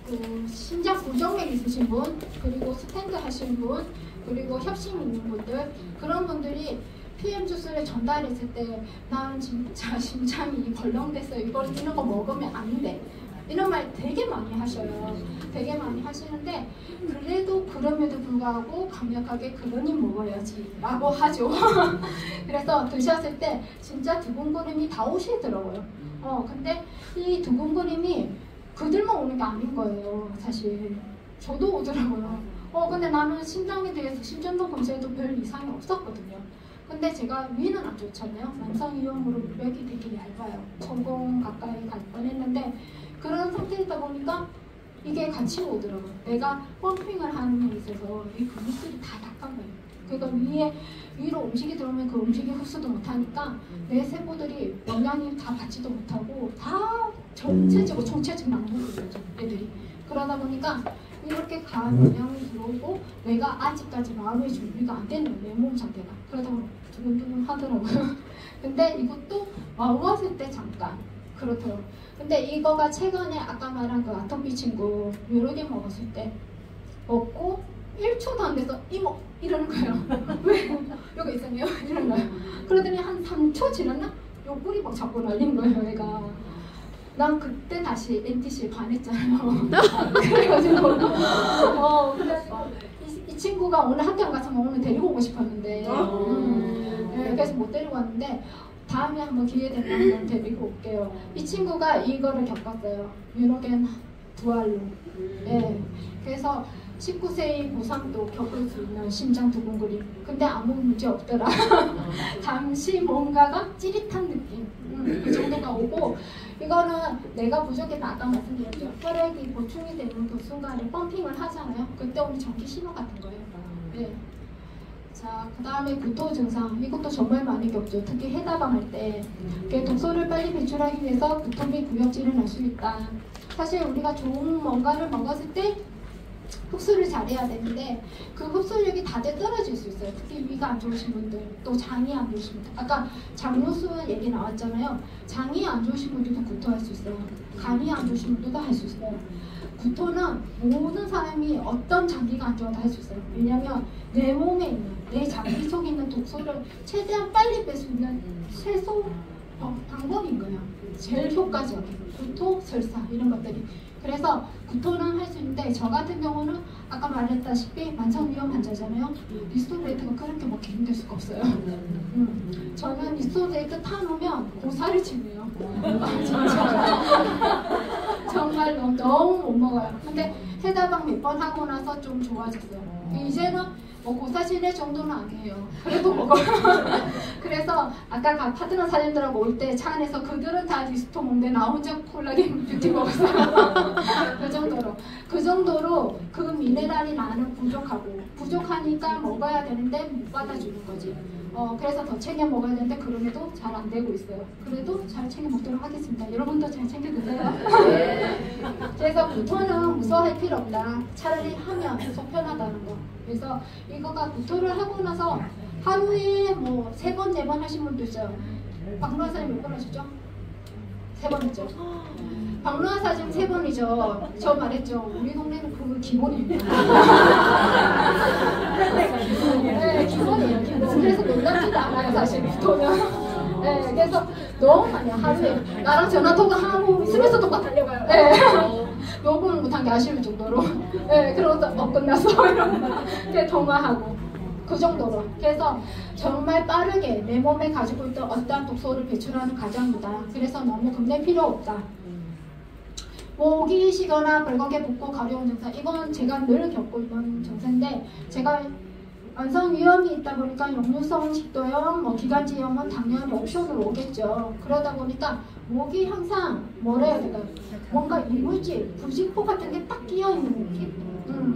그 심장 부정맥 있으신 분, 그리고 스탠드 하신 분, 그리고 협심 있는 분들, 그런 분들이 PM 주스를 전달했을 때 난 진짜 심장이 벌렁댔어요. 이런 거 먹으면 안 돼. 이런 말 되게 많이 하셔요. 되게 많이 하시는데, 그래도 그럼에도 불구하고 강력하게 그러니 먹어야지 라고 하죠. 그래서 드셨을 때 진짜 두근거림이 다 오시더라고요. 근데 이 두근거림이 그들만 오는 게 아닌 거예요. 사실 저도 오더라고요. 근데 나는 심장에 대해서 심전도 검사에도 별 이상이 없었거든요. 근데 제가 위는 안 좋잖아요. 만성이용으로 脈이 되게 얇아요. 천공 가까이 갈 뻔했는데, 그런 상태이다 보니까 이게 같이 오더라고요. 내가 펌핑을 하는 데 있어서 이 근육들이 다 닦은 거예요. 그러니까 위로 음식이 들어오면 그 음식이 흡수도 못하니까 내 세포들이 영양이 다 받지도 못하고 다 전체적으로 총체적으로 안 먹는 거죠, 애들이. 그러다 보니까 이렇게 강한 영양이 들어오고 내가 아직까지 마음의 준비가 안 되는 거예요, 내 몸 상태가. 그러다 보니 두근두근 하더라고요. 근데 이것도 왔을 때 잠깐 그렇더라고요. 근데 이거가 최근에 아까 말한 그 아토피 친구 여러 개 먹었을 때 먹고 1초도 안 돼서 이모 이러는 거예요. 왜? 여기 이상해요? 이러는 거예요. 그러더니 한 3초 지났나? 옆구리 막 자꾸 날린 거예요, 얘가. 난 그때 다시 NTC에 반했잖아요. 그래가지고 그래서 이 친구가 오늘 학교 안 갔으면 오늘 데리고 오고 싶었는데 네, 그래서 못 데리고 왔는데, 다음에 한번 기회 되면 한번 데리고 올게요. 이 친구가 이거를 겪었어요. 유로겐 부활로. 네. 그래서 19세의 고상도 겪을 수 있는 심장 두근거림. 근데 아무 문제 없더라. 잠시 뭔가가 찌릿한 느낌. 그 정도가 오고, 이거는 내가 부족해서 아까 말씀드렸죠. 혈액이 보충이 되는 그 순간에 펌핑을 하잖아요. 그때 오는 전기 신호 같은 거예요. 네. 자, 그 다음에 구토 증상. 이것도 정말 많이 겪죠. 특히 해다방할 때. 독소를 빨리 배출하기 위해서 구토 및 구역질을 할 수 있다. 사실 우리가 좋은 뭔가를 먹었을 때 흡수를 잘해야 되는데, 그 흡수력이 다들 떨어질 수 있어요. 특히 위가 안 좋으신 분들, 또 장이 안 좋으신 분들. 아까 장로수 얘기 나왔잖아요. 장이 안 좋으신 분들도 구토할 수 있어요. 간이 안 좋으신 분들도 할 수 있어요. 구토는 모든 사람이 어떤 장기가 안 좋아도 할 수 있어요. 왜냐하면 내 몸에 있는, 내 장기 속에 있는 독소를 최대한 빨리 뺄 수 있는 쇄소 방법인 거예요. 제일 효과적인 구토, 설사 이런 것들이. 그래서 구토는 할 수 있는데 저 같은 경우는 아까 말했다시피 만성위험 환자잖아요. 리스토레이트가 그렇게 뭐 기름될 수가 없어요. 저는 리스토레이트 타놓으면 고사를 치네요. 진짜 정말 너무 못 먹어요. 근데 해다방 몇 번 하고 나서 좀 좋아졌어요. 이제는 뭐 고사 지낼 정도는 아니에요. 그래도 먹어요. 그래서 아까 파트너 사장님들하고 올 때 차 안에서 그들은 다 리스토 먹는데 나 혼자 콜라겐 뷰티 먹었어요. 그 정도로 그 미네랄이 나는 부족하니까 먹어야 되는데 못 받아주는 거지. 그래서 더 챙겨 먹어야 되는데 그럼에도 잘 안 되고 있어요. 그래도 잘 챙겨 먹도록 하겠습니다. 여러분도 잘 챙겨 드세요. 그래서 구토는 무서워할 필요 없다. 차라리 하면 속 편하다는 거. 그래서 이거가 구토를 하고 나서 하루에 뭐 3번, 4번 하신 분도 있어요. 박노하 사님 몇 번 하셨죠? 3번 했죠. 박노하 사진 3번이죠. 저 말했죠. 우리 동네는 그거 기본입니다. 네, 기본이에요. 기본. 그래서 놀랍지도 않아요. 사실 구토는. 네, 그래서 너무 많이 하루에 나랑 전화 통화하고 있으면서 똑같 달려가요. 네. 녹음을 못한 게 아쉬울 정도로. 네, 그러고서 끝났어. 이렇게 통화하고. 그 정도로. 그래서 정말 빠르게 내 몸에 가지고 있던 어떠한 독소를 배출하는 과정이다. 그래서 너무 겁낼 필요 없다. 목이 쉬거나 벌겋게 붓고 가려운 증상, 이건 제가 늘 겪고 있는 증세인데, 제가 만성 위험이 있다 보니까 역류성 식도염, 뭐 기관지염은 당연히 옵션으로 오겠죠. 그러다 보니까 목이 항상 뭐라 해야 될까요? 뭔가 이물질, 부직포 같은 게 딱 끼어 있는 느낌.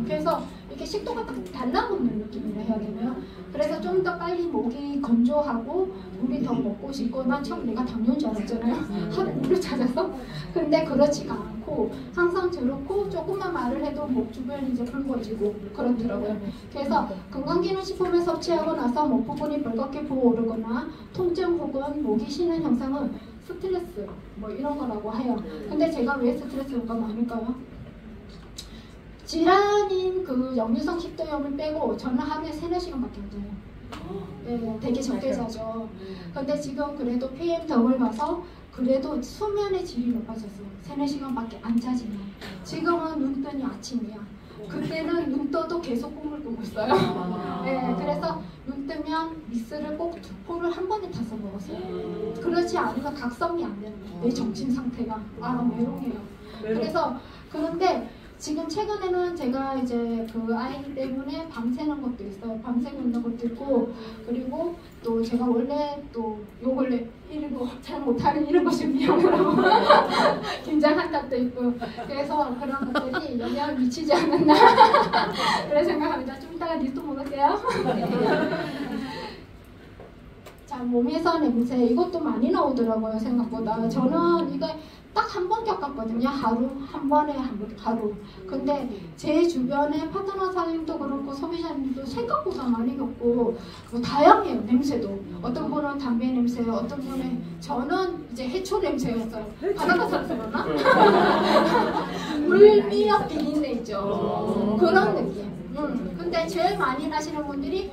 그래서 이렇게 식도가 딱 달라붙는 느낌이라 해야 되나요? 그래서 좀 더 빨리 목이 건조하고 물이 더 먹고 싶고, 난 처음 내가 당뇨인 줄 알았잖아요. 하도 물을 찾아서. 근데 그렇지가 않고 항상 저렇고 조금만 말을 해도 목 주변이 이제 붉어지고 그렇더라고요. 그래서 건강기능식품을 섭취하고 나서 목 부분이 벌겋게 부어오르거나 통증 혹은 목이 쉬는 현상은 스트레스 뭐 이런 거라고 해요. 근데 제가 왜 스트레스가 많을까요? 질환인 그 역류성 식도염을 빼고 저는 하루에 3-4시간밖에 안 자요. 네, 되게 적게 자죠. 근데 지금 그래도 PM 덕을 봐서 그래도 수면의 질이 높아졌어요. 3-4시간밖에 안 자지만. 지금은 눈 뜨니 아침이야. 그때는 눈 떠도 계속 꿈을 꾸고 있어요. 네, 그래서 눈 뜨면 미스를 꼭 2포를 한 번에 타서 먹었어요. 그렇지 않으면 각성이 안 되는 거예요. 내 정신 상태가. 외로워요. 그래서 그런데 지금 최근에는 제가 이제 그 아이 때문에 밤새는 것도 있어요. 밤새고 있는 것도 있고, 그리고 또 제가 원래 또 요 원래 이런 거 잘 못하는 이런 것이 미안하고 긴장한 탓도 있고, 그래서 그런 것들이 영향을 미치지 않았나 그런 생각합니다. 좀 이따가 리스트 먹을게요. 자, 몸에서 냄새, 이것도 많이 나오더라고요. 생각보다. 저는 이거 딱 한 번 겪었거든요. 한 번에 하루. 근데 제 주변에 파트너 사장님도 그렇고 소비자님도 생각보다 많이 겪고, 뭐 다양해요. 냄새도. 어떤 분은 담배 냄새, 어떤 분은, 저는 이제 해초 냄새였어요. 바닷가 살아서 그러나? 물미역 비린내 있죠. 그런 느낌. 근데 제일 많이 나시는 분들이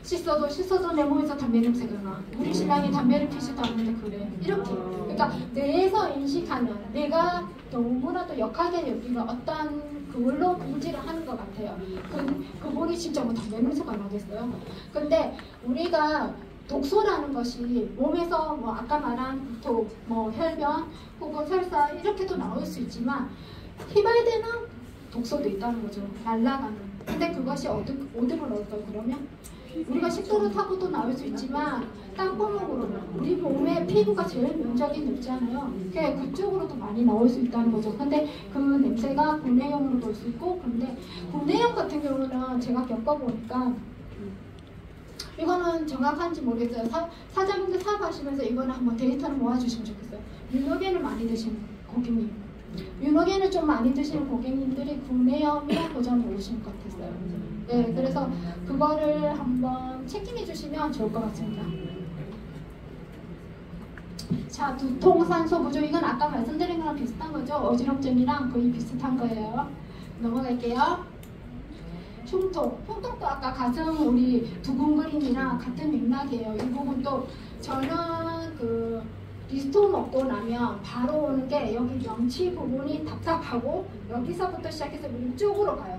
씻어도 내 몸에서 담배 냄새가 나. 우리 신랑이 담배를 피지도 않는데 그래. 이렇게. 그러니까 뇌에서 인식하는, 내가 너무나도 역하게 여기가 어떤 그걸로 인지를 하는 것 같아요. 그분이 진짜 뭐 담배 냄새가 나겠어요. 근데 우리가 독소라는 것이 몸에서 뭐 아까 말한 구토, 뭐 혈변 혹은 설사 이렇게도 나올 수 있지만 휘발되는 독소도 있다는 거죠. 날아가는. 근데 그것이 어디로 나올까요? 그러면 우리가 식도를 타고도 나올 수 있지만 땀구멍으로, 우리 몸의 피부가 제일 면적이 넓잖아요. 그쪽으로도 많이 나올 수 있다는 거죠. 근데 그 냄새가 구내염으로도 올 수 있고, 근데 구내염 같은 경우는 제가 겪어보니까 이거는 정확한지 모르겠어요. 사장님들 사업하시면서 이거는 한번 데이터를 모아주시면 좋겠어요. 뮤노겐을 많이 드시는 고객님, 뮤노겐을 좀 많이 드시는 고객님들이 구내염이 도전이 오신 것 같았어요. 네, 그래서 그거를 한번 체킹해 주시면 좋을 것 같습니다. 자, 두통산소 부족, 이건 아까 말씀드린 거랑 비슷한 거죠. 어지럼증이랑 거의 비슷한 거예요. 넘어갈게요. 흉통도 아까 가슴 우리 두근거림이랑 같은 맥락이에요. 이 부분도 저는 그 리스톤 먹고 나면 바로 오는 게 여기 명치 부분이 답답하고 여기서부터 시작해서 왼쪽으로 가요.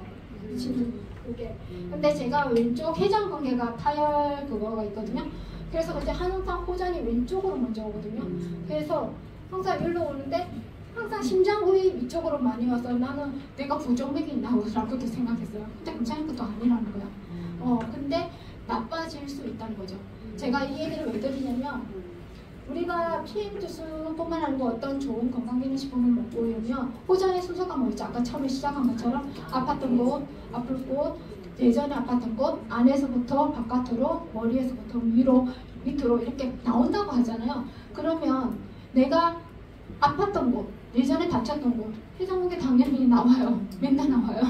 지금 이게. 근데 제가 왼쪽 회전근개가 파열 그거가 있거든요. 그래서 그때 항상 호전이 왼쪽으로 먼저 오거든요. 그래서 항상 일로 오는데 항상 심장 부위 위쪽으로 많이 와서 나는 내가 부정맥이 있나 라고도 생각했어요. 근데 괜찮은 것도 아니라는 거야. 근데 나빠질 수 있다는 거죠. 제가 이 얘기를 왜 드리냐면 우리가 PM 주스뿐만 아니고 어떤 좋은 건강기능식품을 먹고 이러면 호전의 순서가 뭐였죠? 아까 처음에 시작한 것처럼 아팠던 곳, 아플 곳, 예전에 아팠던 곳, 안에서부터 바깥으로, 머리에서부터 위로, 밑으로 이렇게 나온다고 하잖아요. 그러면 내가 아팠던 곳, 예전에 다쳤던 곳, 회전근개 당연히 나와요. 맨날 나와요.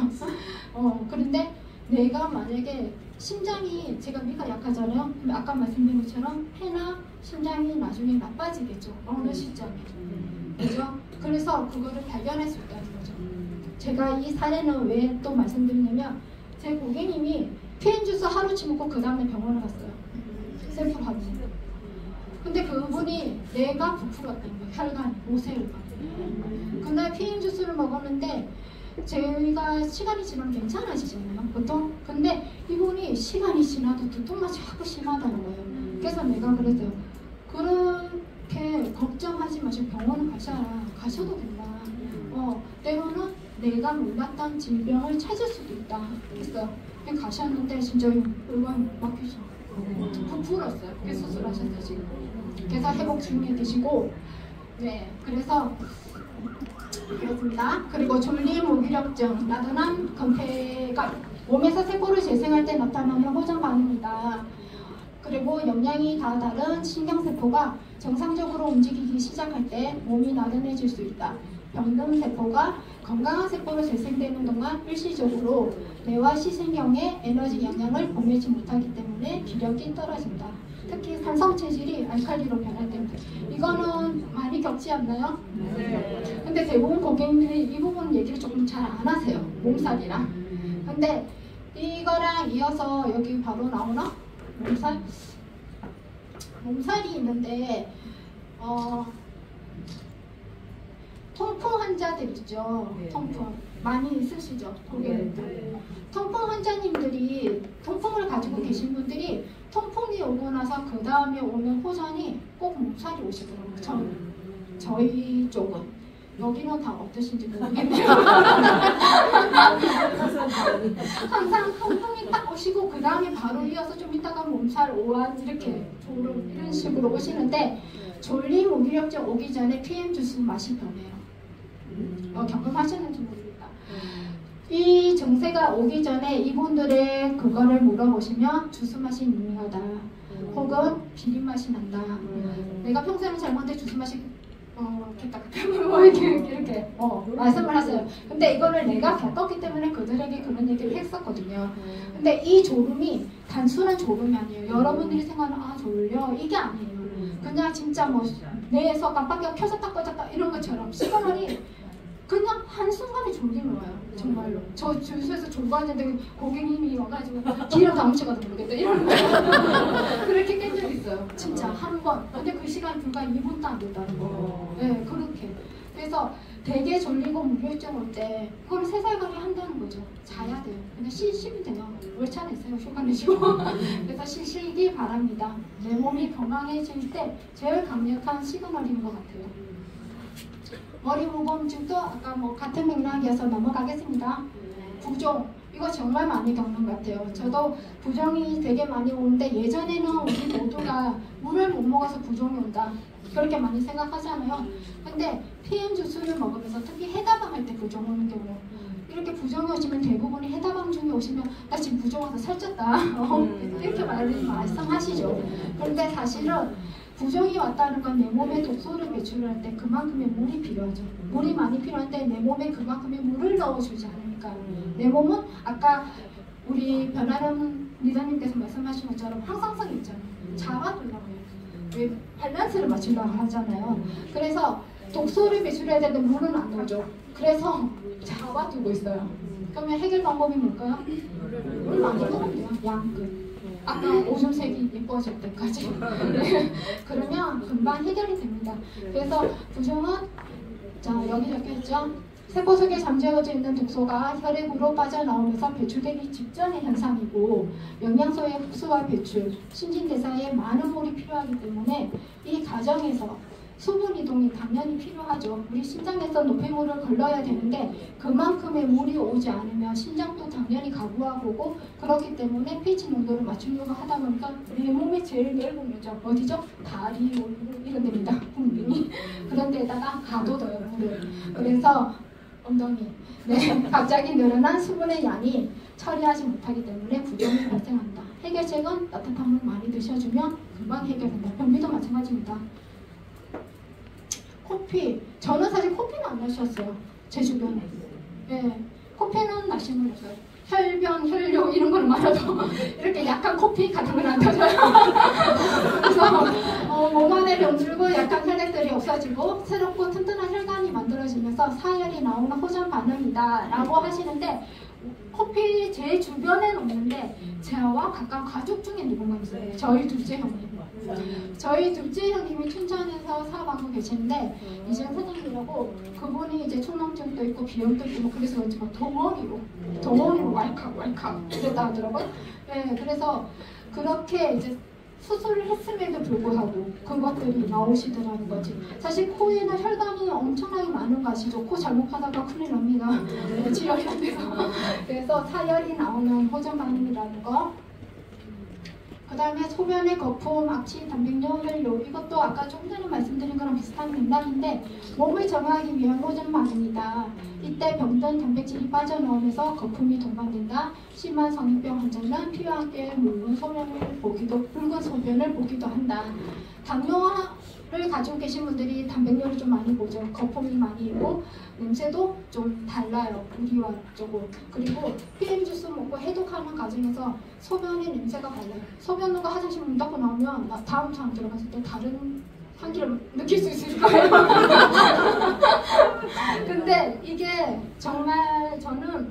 그런데 내가 만약에 심장이 제가 위가 약하잖아요. 근데 아까 말씀드린 것처럼 폐나 심장이 나중에 나빠지겠죠. 어느 시점에. 그죠? 그래서 그거를 발견할 수 있다는 거죠. 제가 이 사례는 왜 또 말씀드리냐면 제 고객님이 PM 주스 하루치 먹고 그 다음에 병원을 갔어요. 셀프 확인. 근데 그분이 뇌가 부풀었던 거예요. 혈관, 모세혈관. 그날 PM 주스를 먹었는데 저희가 시간이 지나면 괜찮아지잖아요, 보통. 근데 이분이 시간이 지나도 두통만 자꾸 심하다는 거예요. 그래서 내가 그랬어요. 그렇게 걱정하지 마시고 병원을 가셔도 된다. 때로는 내가 몰랐던 질병을 찾을 수도 있다. 그래서 가셨는데 진짜 혈관 막히죠. 부풀었어요. 그래서 수술하셨어요, 지금. 그래서 회복 중에 계시고, 네, 그래서 그렇습니다. 그리고 졸림 무기력증, 나른한 근폐가 몸에서 세포를 재생할 때 나타나는 호전 반응입니다. 그리고 영양이 다 다른 신경세포가 정상적으로 움직이기 시작할 때 몸이 나른해질 수 있다. 병든 세포가 건강한 세포로 재생되는 동안 일시적으로 뇌와 시신경에 에너지 영향을 보내지 못하기 때문에 기력이 떨어진다. 특히 산성 체질이 알칼리로 변할 때문에. 이거는 많이 겪지 않나요? 네. 근데 대부분 고객님들이 이 부분 얘기를 조금 잘 안 하세요. 몸살이랑. 근데 이거랑 이어서 여기 바로 나오나? 몸살이 있는데 통풍 환자들 있죠. 통풍 많이 있으시죠, 고객님들. 통풍 환자님들이 통풍을 가지고 계신 분들이 통풍이 오고 나서 그 다음에 오는 호전이 꼭 몸살이 오시더라고요. 저희 쪽은. 여기는 다 어떠신지 모르겠네요. 항상 통풍이 딱 오시고 그 다음에 바로 이어서 좀 이따가 몸살, 오한 이렇게 졸음 이런 식으로 오시는데 졸림 무기력증 오기 전에 PM 주스 맛이 변해요. 경험하셨는지 모르겠다. 이 증세가 오기 전에 이분들의 그거를 물어보시면 주스 맛이 밍밍하다. 혹은 비린 맛이 난다. 내가 평소에는 잘 먹는데 주스 맛이 이렇게 말씀을 하세요. 근데 이거를 내가 겪었기 때문에 그들에게 그런 얘기를 했었거든요. 근데 이 졸음이 단순한 졸음이 아니에요. 여러분들이 생각하는 졸려 이게 아니에요. 그냥 진짜 뭐 뇌에서 깜빡이가 켜졌다 꺼졌다 이런 것처럼 시그널이 그냥 한순간에 졸림이 와요. 정말로. 저 주소에서 졸고하는데 고객님이 와가지고 기름 다무쳐가도 모르겠다 이러는 거예요. 그렇게 깬 적 있어요. 진짜 한 번. 근데 그 시간 불과 2분도 안 됐다는 거예요. 네, 그렇게. 그래서 되게 졸리고 무기력증 올 때 그걸 3살간이 한다는 거죠. 자야 돼요. 그냥 쉬면 돼요. 월차는 있어요. 휴가 내시고. 그래서 쉬시기 바랍니다. 내 몸이 건강해질 때 제일 강력한 시그널인 것 같아요. 머리 무거움증도 아까 뭐 같은 맥락이어서 넘어가겠습니다. 부종 이거 정말 많이 겪는 것 같아요. 저도 부종이 되게 많이 오는데 예전에는 우리 모두가 물을 못 먹어서 부종이 온다 그렇게 많이 생각하잖아요. 근데 PM 주스를 먹으면서 특히 해다방 할 때 부종 오는 경우 이렇게 부종이 오시면 대부분이 해다방 중에 오시면 나 지금 부종 와서 살쪘다 이렇게 말씀하시죠. 그런데 사실은 부종이 왔다는 건 내 몸에 독소를 배출할 때 그만큼의 물이 필요하죠. 물이 많이 필요한데 내 몸에 그만큼의 물을 넣어주지 않으니까 내 몸은 아까 우리 변화름 리더님께서 말씀하신 것처럼 항상성이 있잖아요. 잡아두려고요. 왜 밸런스를 맞추려고 하잖아요. 그래서 독소를 배출해야 되는데 물은 안 나오죠. 그래서 잡아두고 있어요. 그러면 해결 방법이 뭘까요? 물 많이 먹으면 돼요. 양끝. 아까 오줌색이 예뻐질 때까지. 네. 그러면 금방 해결이 됩니다. 그래서 부종은 자 여기 적혀있죠. 세포 속에 잠재워져 있는 독소가 혈액으로 빠져나오면서 배출되기 직전의 현상이고 영양소의 흡수와 배출, 신진대사에 많은 물이 필요하기 때문에 이 과정에서 수분 이동이 당연히 필요하죠. 우리 심장에서 노폐물을 걸러야 되는데 그만큼의 물이 오지 않으면 심장도 당연히 가부하고 그렇기 때문에 pH 농도를 맞추려고 하다 보니까 내 몸의 제일 넓은 면적 어디죠? 다리, 얼굴 이런 데입니다. 분명히 그런 데다가 가둬둬요 물을. 그래서 엉덩이 네, 갑자기 늘어난 수분의 양이 처리하지 못하기 때문에 부종이 발생한다. 해결책은 따뜻한 물 많이 드셔주면 금방 해결된다. 변비도 마찬가지입니다. 코피, 저는 사실 코피는 안 마셨어요. 제 주변에. 네, 코피는 마시면 돼요. 혈변, 혈뇨 이런 걸 말아도 이렇게 약한 코피 같은 건 안 터져요. 그래서 몸 안에 병들고 약한 혈액들이 없어지고 새롭고 튼튼한 혈관이 만들어지면서 사혈이 나오는 호전 반응이다 라고 하시는데 코피 제 주변에는 없는데 저와 가까운 가족 중에 누군가 있어요. 저희 둘째 형님. 저희 둘째 형님이 춘천에서 사업하고 계시는데 이재현 사장님이라고 그분이 이제 축농증도 있고 비염도 있고 그래서 그런지 막 덩어리로 왈칵 이랬다 하더라고요. 네, 그래서 그렇게 이제 수술을 했음에도 불구하고 그것들이 나오시더라는 거지. 사실 코에는 혈관이 엄청나게 많은 거 아시죠? 코 잘못하다가 큰일 납니다. 지혈이 안 돼서. 그래서 사혈이 나오는 호전 반응이라는 거. 그 다음에 소변의 거품, 악취, 단백뇨, 혈뇨 이것도 아까 조금 전에 말씀드린 거랑 비슷한 맥락인데 몸을 정화하기 위한 호전 반응이다. 이때 병든 단백질이 빠져나오면서 거품이 동반된다. 심한 성인병 환자는 피와 함께 묽은 소변을 보기도 한다. 당뇨를 가지고 계신 분들이 단백뇨를 좀 많이 보죠. 거품이 많이 있고 냄새도 좀 달라요. 우리와 조금. 그리고 PM 주스 먹고 해독하는 과정에서 소변의 냄새가 달라요. 소변 누가 화장실 문 닫고 나오면 다음 장 들어갔을 때 다른 향기를 느낄 수 있을 거예요. 근데 이게 정말 저는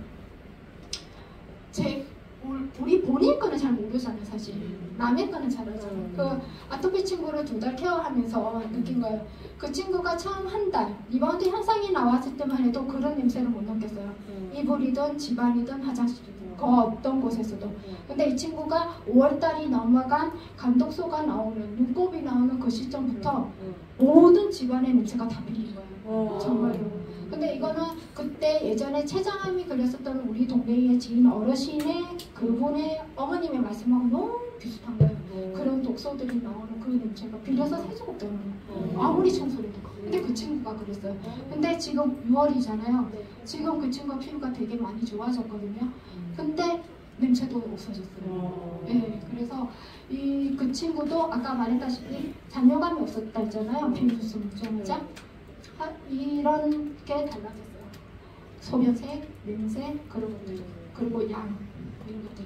우리 본인 거는 잘 모르잖아요. 사실 남의 거는 잘 알잖아요. 그 아토피 친구를 2달 케어하면서 느낀 거예요. 그 친구가 처음 한 달 리바운드 현상이 나왔을 때만 해도 그런 냄새를 못 느꼈어요. 이불이든 집안이든 화장실이든 그 어떤 곳에서도. 근데 이 친구가 5월달이 넘어간 감독소가 나오는 눈곱이 나오는 그 시점부터 모든 집안의 냄새가 다 빌린 거예요. 정말로. 근데 이거는 그때 예전에 췌장암이 걸렸었던 우리 동네의 지인 어르신의 그분의 어머님의 말씀하고 너무 비슷한 거예요. 그런 독소들이 나오는 그 냄새가 빌려서 살 수가 없다는 거예요. 아무리 청소를 해도. 근데 그 친구가 그랬어요. 근데 지금 6월이잖아요. 지금 그 친구가 피부가 되게 많이 좋아졌거든요. 근데 냄새도 없어졌어요. 네, 그래서 그 친구도 아까 말했다시피 잔여감이 없었다 했잖아요. 피부 주스 먹자마자. 이런 게 달라졌어요. 소변색, 냄새, 그런 것들, 그리고 양 이런 것들.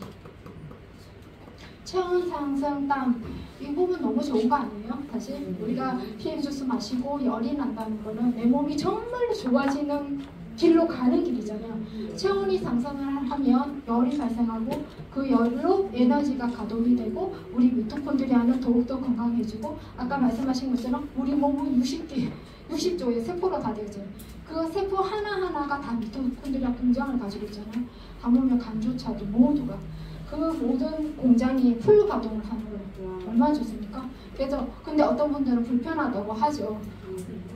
체온 상승, 땀 이 부분 너무 좋은 거 아니에요? 사실 우리가 PM 주스 마시고 열이 난다는 거는 내 몸이 정말로 좋아지는 길로 가는 길이잖아요. 체온이 상승을 하면 열이 발생하고 그 열로 에너지가 가동이 되고 우리 미토콘드리아는 더욱더 건강해지고 아까 말씀하신 것처럼 우리 몸은 60조의 세포로 다 되어져요. 그 세포 하나하나가 다 미토콘드리아 공장을 가지고 있잖아요. 하물며 간조차도 모두가 그 모든 공장이 풀 가동을 하는 거예요. 얼마나 좋습니까? 그래서 근데 어떤 분들은 불편하다고 하죠.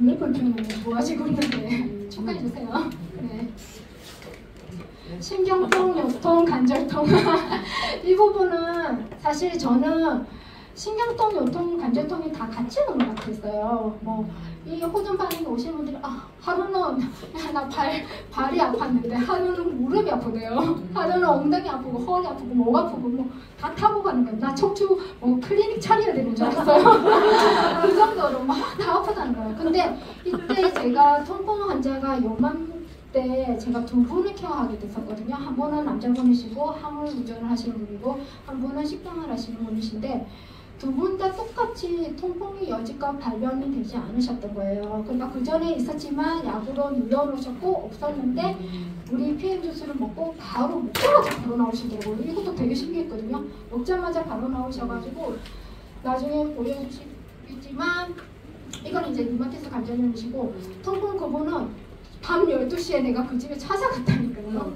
왜 불편해요? 좋아지고 있는데 축하해주세요. 네. 신경통, 요통, 관절통 이 부분은 사실 저는 신경통, 요통, 관절통이 다 같이 오는 것 같았어요. 이 호전 반응이 오시는 분들이 하루는 나 발이 아팠는데 하루는 무릎이 아프대요. 하루는 엉덩이 아프고 허리 아프고 목 아프고 다 타고 가는 거예요. 나 척추 클리닉 차려야 되는 줄 알았어요. 그 정도로 막 다 아프다는 거예요. 근데 이때 제가 통풍 환자가 요맘때 제가 2분을 케어하게 됐었거든요. 한 분은 남자분이시고 항울 운전을 하시는 분이고 한 분은 식당을 하시는 분이신데 두 분 다 똑같이 통풍이 여지껏 발병이 되지 않으셨던 거예요. 그러니까 그 전에 있었지만 약으로 눌러놓으셨고 없었는데 우리 PM 주스를 먹고 바로 먹자마자 바로 나오시더라고요. 이것도 되게 신기했거든요. 먹자마자 바로 나오셔가지고 나중에 보여주시겠지만 이건 이제 류마티스 관절염이시고 통풍 그분은 밤 12시에 내가 그 집에 찾아갔다니까요.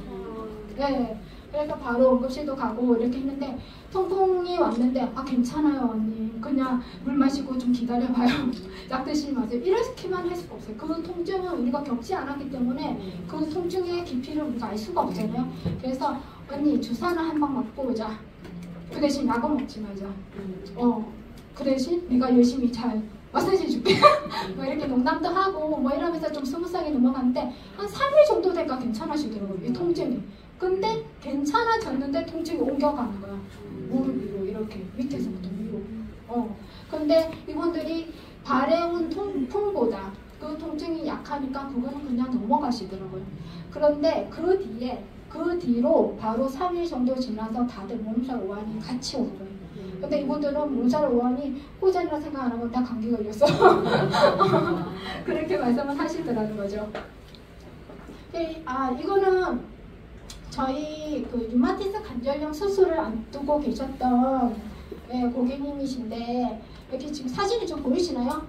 네. 그래서 바로 응급실도 가고 이렇게 했는데 통풍이 왔는데 아 괜찮아요 언니 그냥 물 마시고 좀 기다려봐요 약 드시지 마세요 이렇게만 할 수가 없어요. 그 통증은 우리가 겪지 않았기 때문에 그 통증의 깊이를 우리가 알 수가 없잖아요. 그래서 언니 주사는 한 방 맞고 오자. 그 대신 약은 먹지 말자. 그 대신 내가 열심히 잘 마사지 줄게 뭐 이렇게 농담도 하고 뭐 이러면서 좀 스무스하게 넘어갔는데 한 3일 정도 되니까 괜찮아지더라고요. 이 통증이. 근데 괜찮아졌는데 통증이 옮겨가는 거야. 무릎 위로 이렇게 밑에서부터 위로. 근데 이분들이 발해온 통풍보다 그 통증이 약하니까 그거는 그냥 넘어가시더라고요. 그런데 그 뒤로 바로 3일 정도 지나서 다들 몸살 오한이 같이 온 거예요. 근데 이분들은 몸살 오한이 호전이라 생각 안 하고 다 감기 걸렸어. 그렇게 말씀을 하시더라는 거죠. 이거는 저희 그 류마티스 관절염 수술을 앞두고 계셨던 고객님이신데 이렇게 지금 사진이 좀 보이시나요?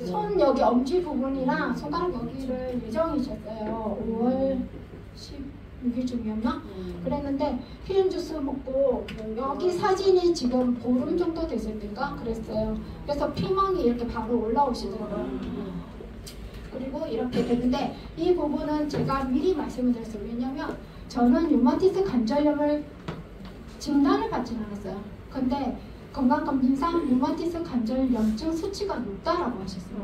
손 여기 엄지 부분이랑 손가락 여기를 예정이셨어요. 5월 16일쯤이었나? 그랬는데 피임 주스 먹고 여기 사진이 지금 보름 정도 됐을 때인가 그랬어요. 그래서 피멍이 이렇게 바로 올라오시더라고요. 그리고 이렇게 됐는데 이 부분은 제가 미리 말씀을 드렸어요. 왜냐면 저는 류마티스 관절염을 진단을 받지는 않았어요. 근데 건강검진상 류마티스 관절염증 수치가 높다라고 하셨어요.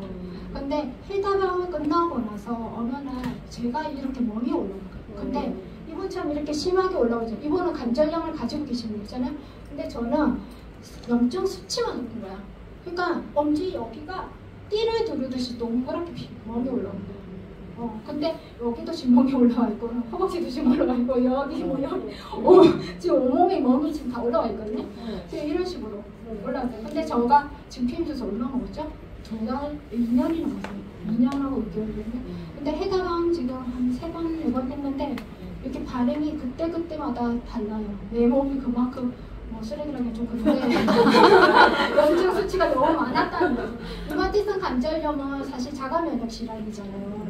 근데 힐다방을 끝나고 나서 어느 날 제가 이렇게 멍이 올라온 거예요. 근데 이분처럼 이렇게 심하게 올라오죠. 이분은 관절염을 가지고 계신 분이잖아요. 근데 저는 염증 수치만 높은 거야. 그러니까 엄지 여기가 띠를 두르듯이 동그랗게 멍이 올라온 거예요. 근데 여기도 지금 멍이 올라와 있고 허벅지도 지금 올라와 있고 여기 뭐 여기 지금 온몸에 멍이 지금 다 올라와 있거든요. 지금 이런 식으로 올라왔어요. 근데 저가 지금 피임 주스 얼마 먹었죠? 2년이 넘었어요. 2년하고 6개월인데 근데 해다방 지금 한 3번, 4번 했는데 이렇게 반응이 그때그때마다 달라요. 내 몸이 그만큼 쓰레기라면 좀 그런데 염증 수치가 너무 많았다는 거죠. 류마티스 관절염은 사실 자가 면역 질환이잖아요.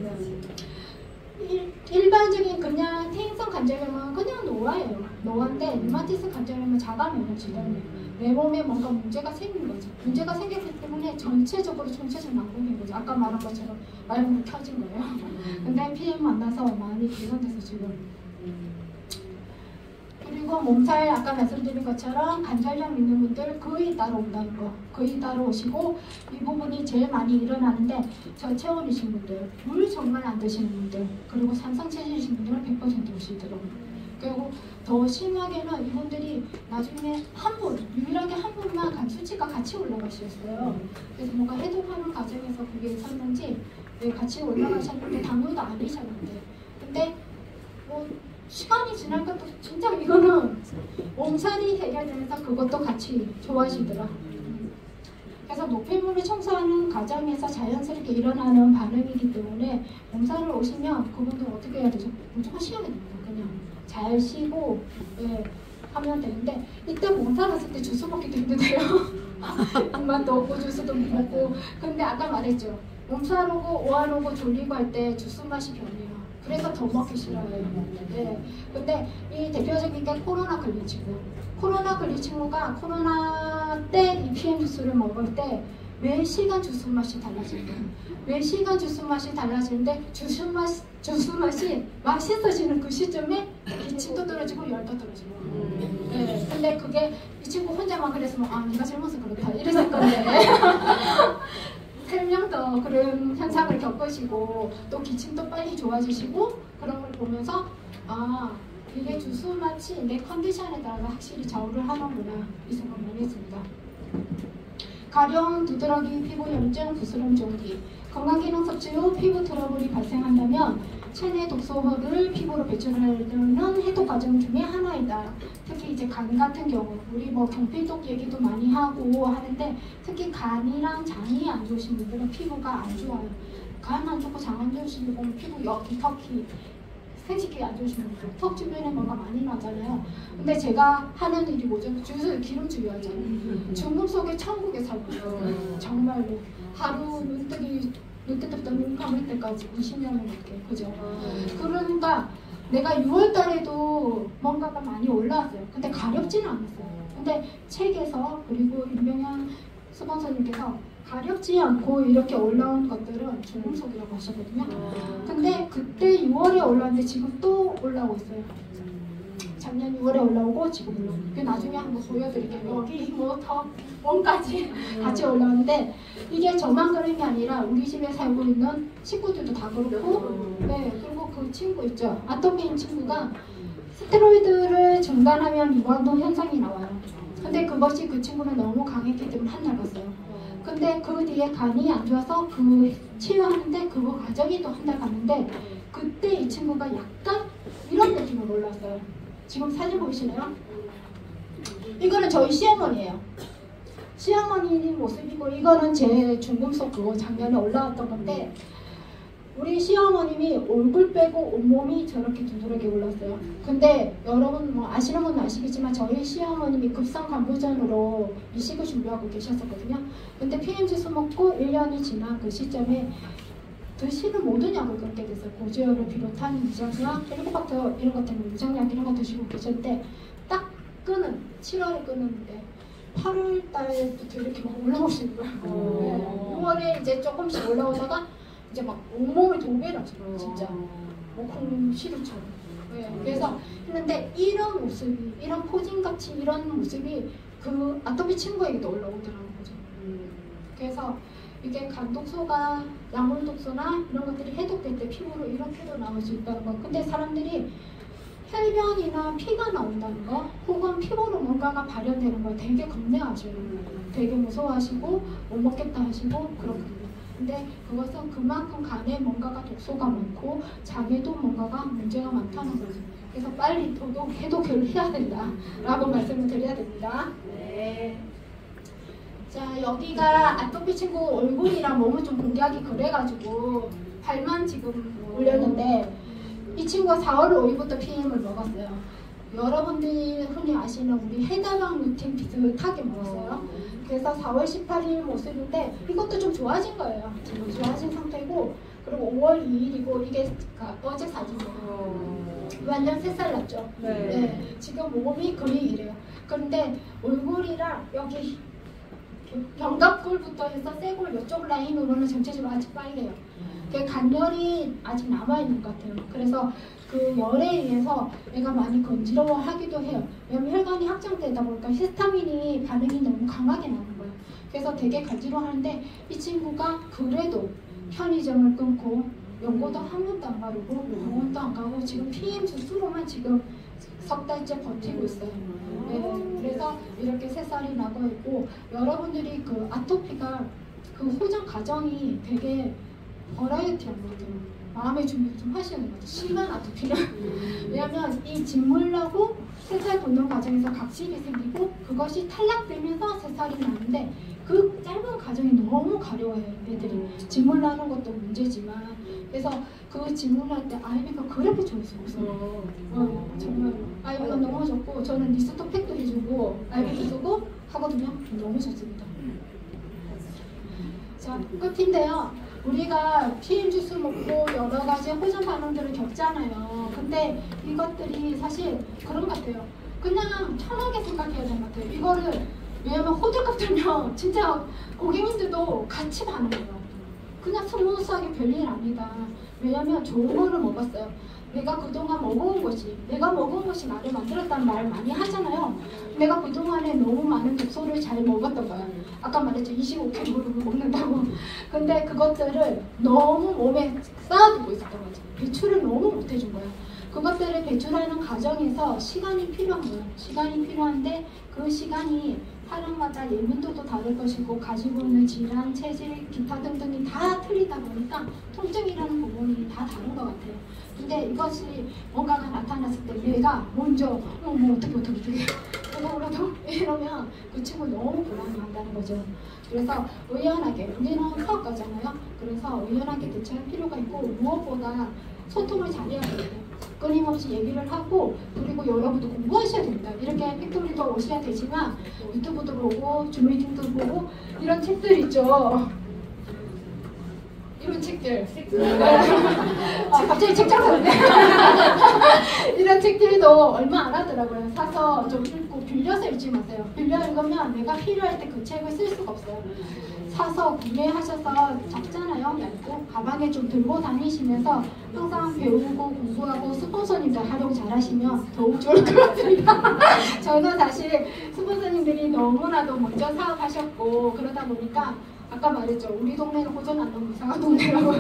일반적인 그냥 퇴행성 관절염은 그냥 노화예요. 노화인데 류마티스 관절염은 자가 면역 질환이에요. 내 몸에 뭔가 문제가 생긴 거죠. 문제가 생겼기 때문에 전체적으로 총체적 난국인 거죠. 아까 말한 것처럼 말문이 켜진 거예요. 근데 PM 만나서 많이 개선돼서 지금. 그리고 몸살 아까 말씀드린 것처럼 관절염 있는 분들 거의 따로 온다는 거. 거의 따로 오시고 이 부분이 제일 많이 일어나는데 저체온이신 분들, 물 정말 안 드시는 분들, 그리고 산성체질이신 분들은 100% 오시더라고요. 그리고 더 심하게는 이분들이 나중에 유일하게 한 분만 간 수치가 같이 올라가셨어요. 그래서 뭔가 해독하는 과정에서 그게 있었는지 같이 올라가셨는데 당뇨도 아니셨는데 근데 시간이 지나니까 또 진짜 이거는 몸살이 해결되면서 그것도 같이 좋아지더라. 그래서 노폐물을 청소하는 과정에서 자연스럽게 일어나는 반응이기 때문에 몸살을 오시면 그분들 어떻게 해야 되죠? 무조건 쉬어야 됩니다. 그냥 잘 쉬고 하면 되는데 이때 몸살 왔을 때 주스 먹기도 힘들대요. 입맛도 없고 주스도 못 먹고. 근데 아까 말했죠. 몸살 오고 오한 오고 졸리고 할 때 주스 맛이 변해요. 그래서 더 먹기 싫어해요. 근데 이 대표적인 게 코로나 걸린 친구. 코로나 걸린 친구가 코로나 때 이 PM 주스를 먹을 때 매 시간 주스 맛이 달라집니다. 매 시간 주스 맛이 달라지는데 주스 맛이 맛있어지는 그 시점에 기침도 떨어지고 열도 떨어지고. 근데 그게 이 친구 혼자만 그랬으면 내가 젊어서 그렇다 이랬을 건데 3명 더 그런 현상을 겪으시고 또 기침도 빨리 좋아지시고 그런 걸 보면서 이게 주스 맛이 내 컨디션에 따라 확실히 좌우를 하는구나 이 생각 많이 했습니다. 가령 두드러기, 피부염증, 부스럼 종기, 건강기능 섭취 후 피부 트러블이 발생한다면 체내 독소를 피부로 배출하는 해독 과정 중에 하나이다. 특히 이제 간 같은 경우 우리 뭐 경피독 얘기도 많이 하고 하는데 특히 간이랑 장이 안 좋으신 분들은 피부가 안 좋아요. 간 안 좋고 장 안 좋으신 분들 보면 피부 여기 턱이 생식기 안 좋으신 분들 턱 주변에 뭐가 많이 나잖아요. 근데 제가 하는 일이 뭐죠? 주위에서 기름 주의하잖아요. 중국 속의 천국에 살고 있어요. 정말로 하루 눈 뜨부터 눈 감을 때까지 20년을 넘게 그죠? 그러니까 내가 6월 달에도 뭔가가 많이 올라왔어요. 근데 가렵지는 않았어요. 근데 책에서 그리고 윤병현 스폰서님께서 가렵지 않고 이렇게 올라온 것들은 중금속이라고 하셨거든요. 근데 그때 6월에 올라왔는데 지금 또 올라오고 있어요. 작년 6월에 올라오고 지금 올라오고. 나중에 한번 보여드릴게요. 여기 뭐 더 원까지 같이 올라오는데 이게 저만 그런 게 아니라 우리 집에 살고 있는 친구들도 다 그렇고 네, 그리고 그 친구 있죠. 아토피인 친구가 스테로이드를 중단하면 유방동 현상이 나와요. 근데 그것이 그 친구는 너무 강했기 때문에 한 달 갔어요. 근데 그 뒤에 간이 안 좋아서 그 치유하는데 그거 과정이 또 한 달 갔는데 그때 이 친구가 약간 이런 느낌으로 올랐어요. 지금 사진 보이시나요? 이거는 저희 시어머니예요. 시어머니 모습이고 이거는 제 중금속 그거 작년에 올라왔던 건데 우리 시어머님이 얼굴 빼고 온몸이 저렇게 두드러기 올랐어요. 근데 여러분 뭐 아시는 분은 아시겠지만 저희 시어머님이 급성 간부전으로 이식을 준비하고 계셨었거든요. 근데 PM주스 먹고 1년이 지난 그 시점에 드시는 모든 약을 끊게 됐어요. 고지혈을 비롯한 유전약, 헬리코박터 이런 것 때문에 유전약 이런 거 드시고 계셨는데 딱 7월에 끊었는데 8월 달부터 이렇게 막 올라오시는 거예요. 네. 6월에 이제 조금씩 올라오다가 이제 막 온몸이 도배라죠. 진짜 콩 시루처럼. 네. 그래서 했는데 이런 모습이, 이런 포징같이 이런 모습이 그 아토피 친구에게도 올라오더라는 거죠. 그래서 이게 간독소가 약물독소나 이런 것들이 해독될 때 피부로 이렇게도 나올 수 있다는 거. 근데 사람들이 혈변이나 피가 나온다는 거 혹은 피부로 뭔가가 발현되는 걸 되게 겁내하셔요. 되게 무서워하시고 못 먹겠다 하시고 그렇거든요. 근데 그것은 그만큼 간에 뭔가가 독소가 많고 장에도 뭔가가 문제가 많다는 거죠. 그래서 빨리 해독을 해야 된다라고 말씀을 드려야 됩니다. 네. 자, 여기가 아토피 친구 얼굴이랑 몸을 좀 공개하기 그래가지고 발만 지금 올렸는데 이 친구가 4월 5일부터 PM을 먹었어요. 여러분들이 흔히 아시는 우리 해다방 루틴 비슷하게 먹었어요. 그래서 4월 18일 모습인데 이것도 좀 좋아진 거예요. 지금 좋아진 상태고 그리고 5월 2일이고 이게 어제 사진이에요. 완전 새살 났죠. 네. 네. 지금 몸이 거의 이래요. 그런데 얼굴이랑 여기 견갑골부터 해서 쇄골 이쪽 라인으로는 전체적으로 아직 빨개요. 간열이 아직 남아있는 것 같아요. 그래서 그 열에 의해서 애가 많이 건지러워하기도 해요. 왜냐면 혈관이 확장되다 보니까 히스타민이 반응이 너무 강하게 나는 거예요. 그래서 되게 간지러워하는데 이 친구가 그래도 편의점을 끊고 연고도 한 번도 안 바르고 병원도 안 가고 지금 PM 주스로만 지금 석 달째 버티고 있어요. 네, 그래서 이렇게 새살이 나고 있고 여러분들이 그 아토피가 그 호전 과정이 되게 버라이어티한 것 같아요. 마음의 준비를 좀 하시는 거죠. 심한 아토피를. 왜냐하면 이 짓물나고 새살 돋는 과정에서 각질이 생기고 그것이 탈락되면서 새살이 나는데 그 짧은 과정이 너무 가려워요. 애들이. 짓물나는 것도 문제지만 그래서 그 짓물날 때 아이비가 그렇게 좋을 수 없어요. 정말 아이비가 너무 좋고 저는 리스토팩도 해주고 아이비도 쓰고 하거든요. 너무 좋습니다. 자, 끝인데요. 우리가 PM 주스 먹고 여러 가지 호전 반응들을 겪잖아요. 근데 이것들이 사실 그런 것 같아요. 그냥 편하게 생각해야 되는 것 같아요. 이거를 왜냐면 호들갑 들면 진짜 고객님들도 같이 반응해요. 그냥 스무스하게 별일 아니다. 왜냐면 좋은 거를 먹었어요. 내가 그동안 먹어온 것이, 내가 먹은 것이 나를 만들었다는 말 많이 하잖아요. 내가 그동안에 너무 많은 독소를 잘 먹었던 거야. 아까 말했죠. 25kg를 먹는다고. 근데 그것들을 너무 몸에 쌓아두고 있었던 거죠. 배출을 너무 못 해준 거야. 그것들을 배출하는 과정에서 시간이 필요한 거예요. 시간이 필요한데 그 시간이 사람마다 예민도도 다를 것이고 가지고 있는 질환, 체질, 기타 등등이 다 틀리다 보니까 통증이라는 부분이 다 다른 것 같아요. 근데 이것이 뭔가가 나타났을 때 얘가 먼저 뭐 어떻게 그거라도 이러면 그 친구 너무 불안해한다는 거죠. 그래서 의연하게, 우리는 수학과잖아요. 그래서 의연하게 대처할 필요가 있고 무엇보다 소통을 잘해야 돼요. 끊임없이 얘기를 하고, 그리고 여러분도 공부하셔야 됩니다. 이렇게 팩토리도 오셔야 되지만 유튜브도 보고 줌미팅도 보고 이런 책들 있죠. 이런 책들. 갑자기 책 장사네. 이런 책들도 얼마 안 하더라고요. 사서 좀 읽고 빌려서 읽지 마세요. 빌려 읽으면 내가 필요할 때 그 책을 쓸 수가 없어요. 사서 구매하셔서 작잖아요. 얇고 가방에 좀 들고 다니시면서 항상 배우고 공부하고 스폰서님들 활용 잘하시면 더욱 좋을 것 같습니다. 저는 사실 스폰서님들이 너무나도 먼저 사업하셨고 그러다 보니까 아까 말했죠. 우리 동네는 호전 안 넘는 이상한 동네라고.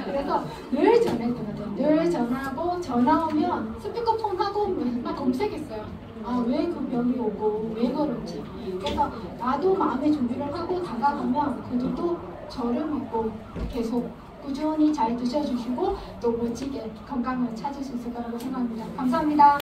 그래서 늘 전화했던 것 같아요. 늘 전화하고 전화 오면 스피커폰 하고 막 검색했어요. 아, 왜 그 병이 오고 왜 그런지. 그래서 나도 마음의 준비를 하고 다가가면 그들도 저를 믿고 계속 꾸준히 잘 드셔주시고 또 멋지게 건강을 찾을 수 있을 거라고 생각합니다. 감사합니다.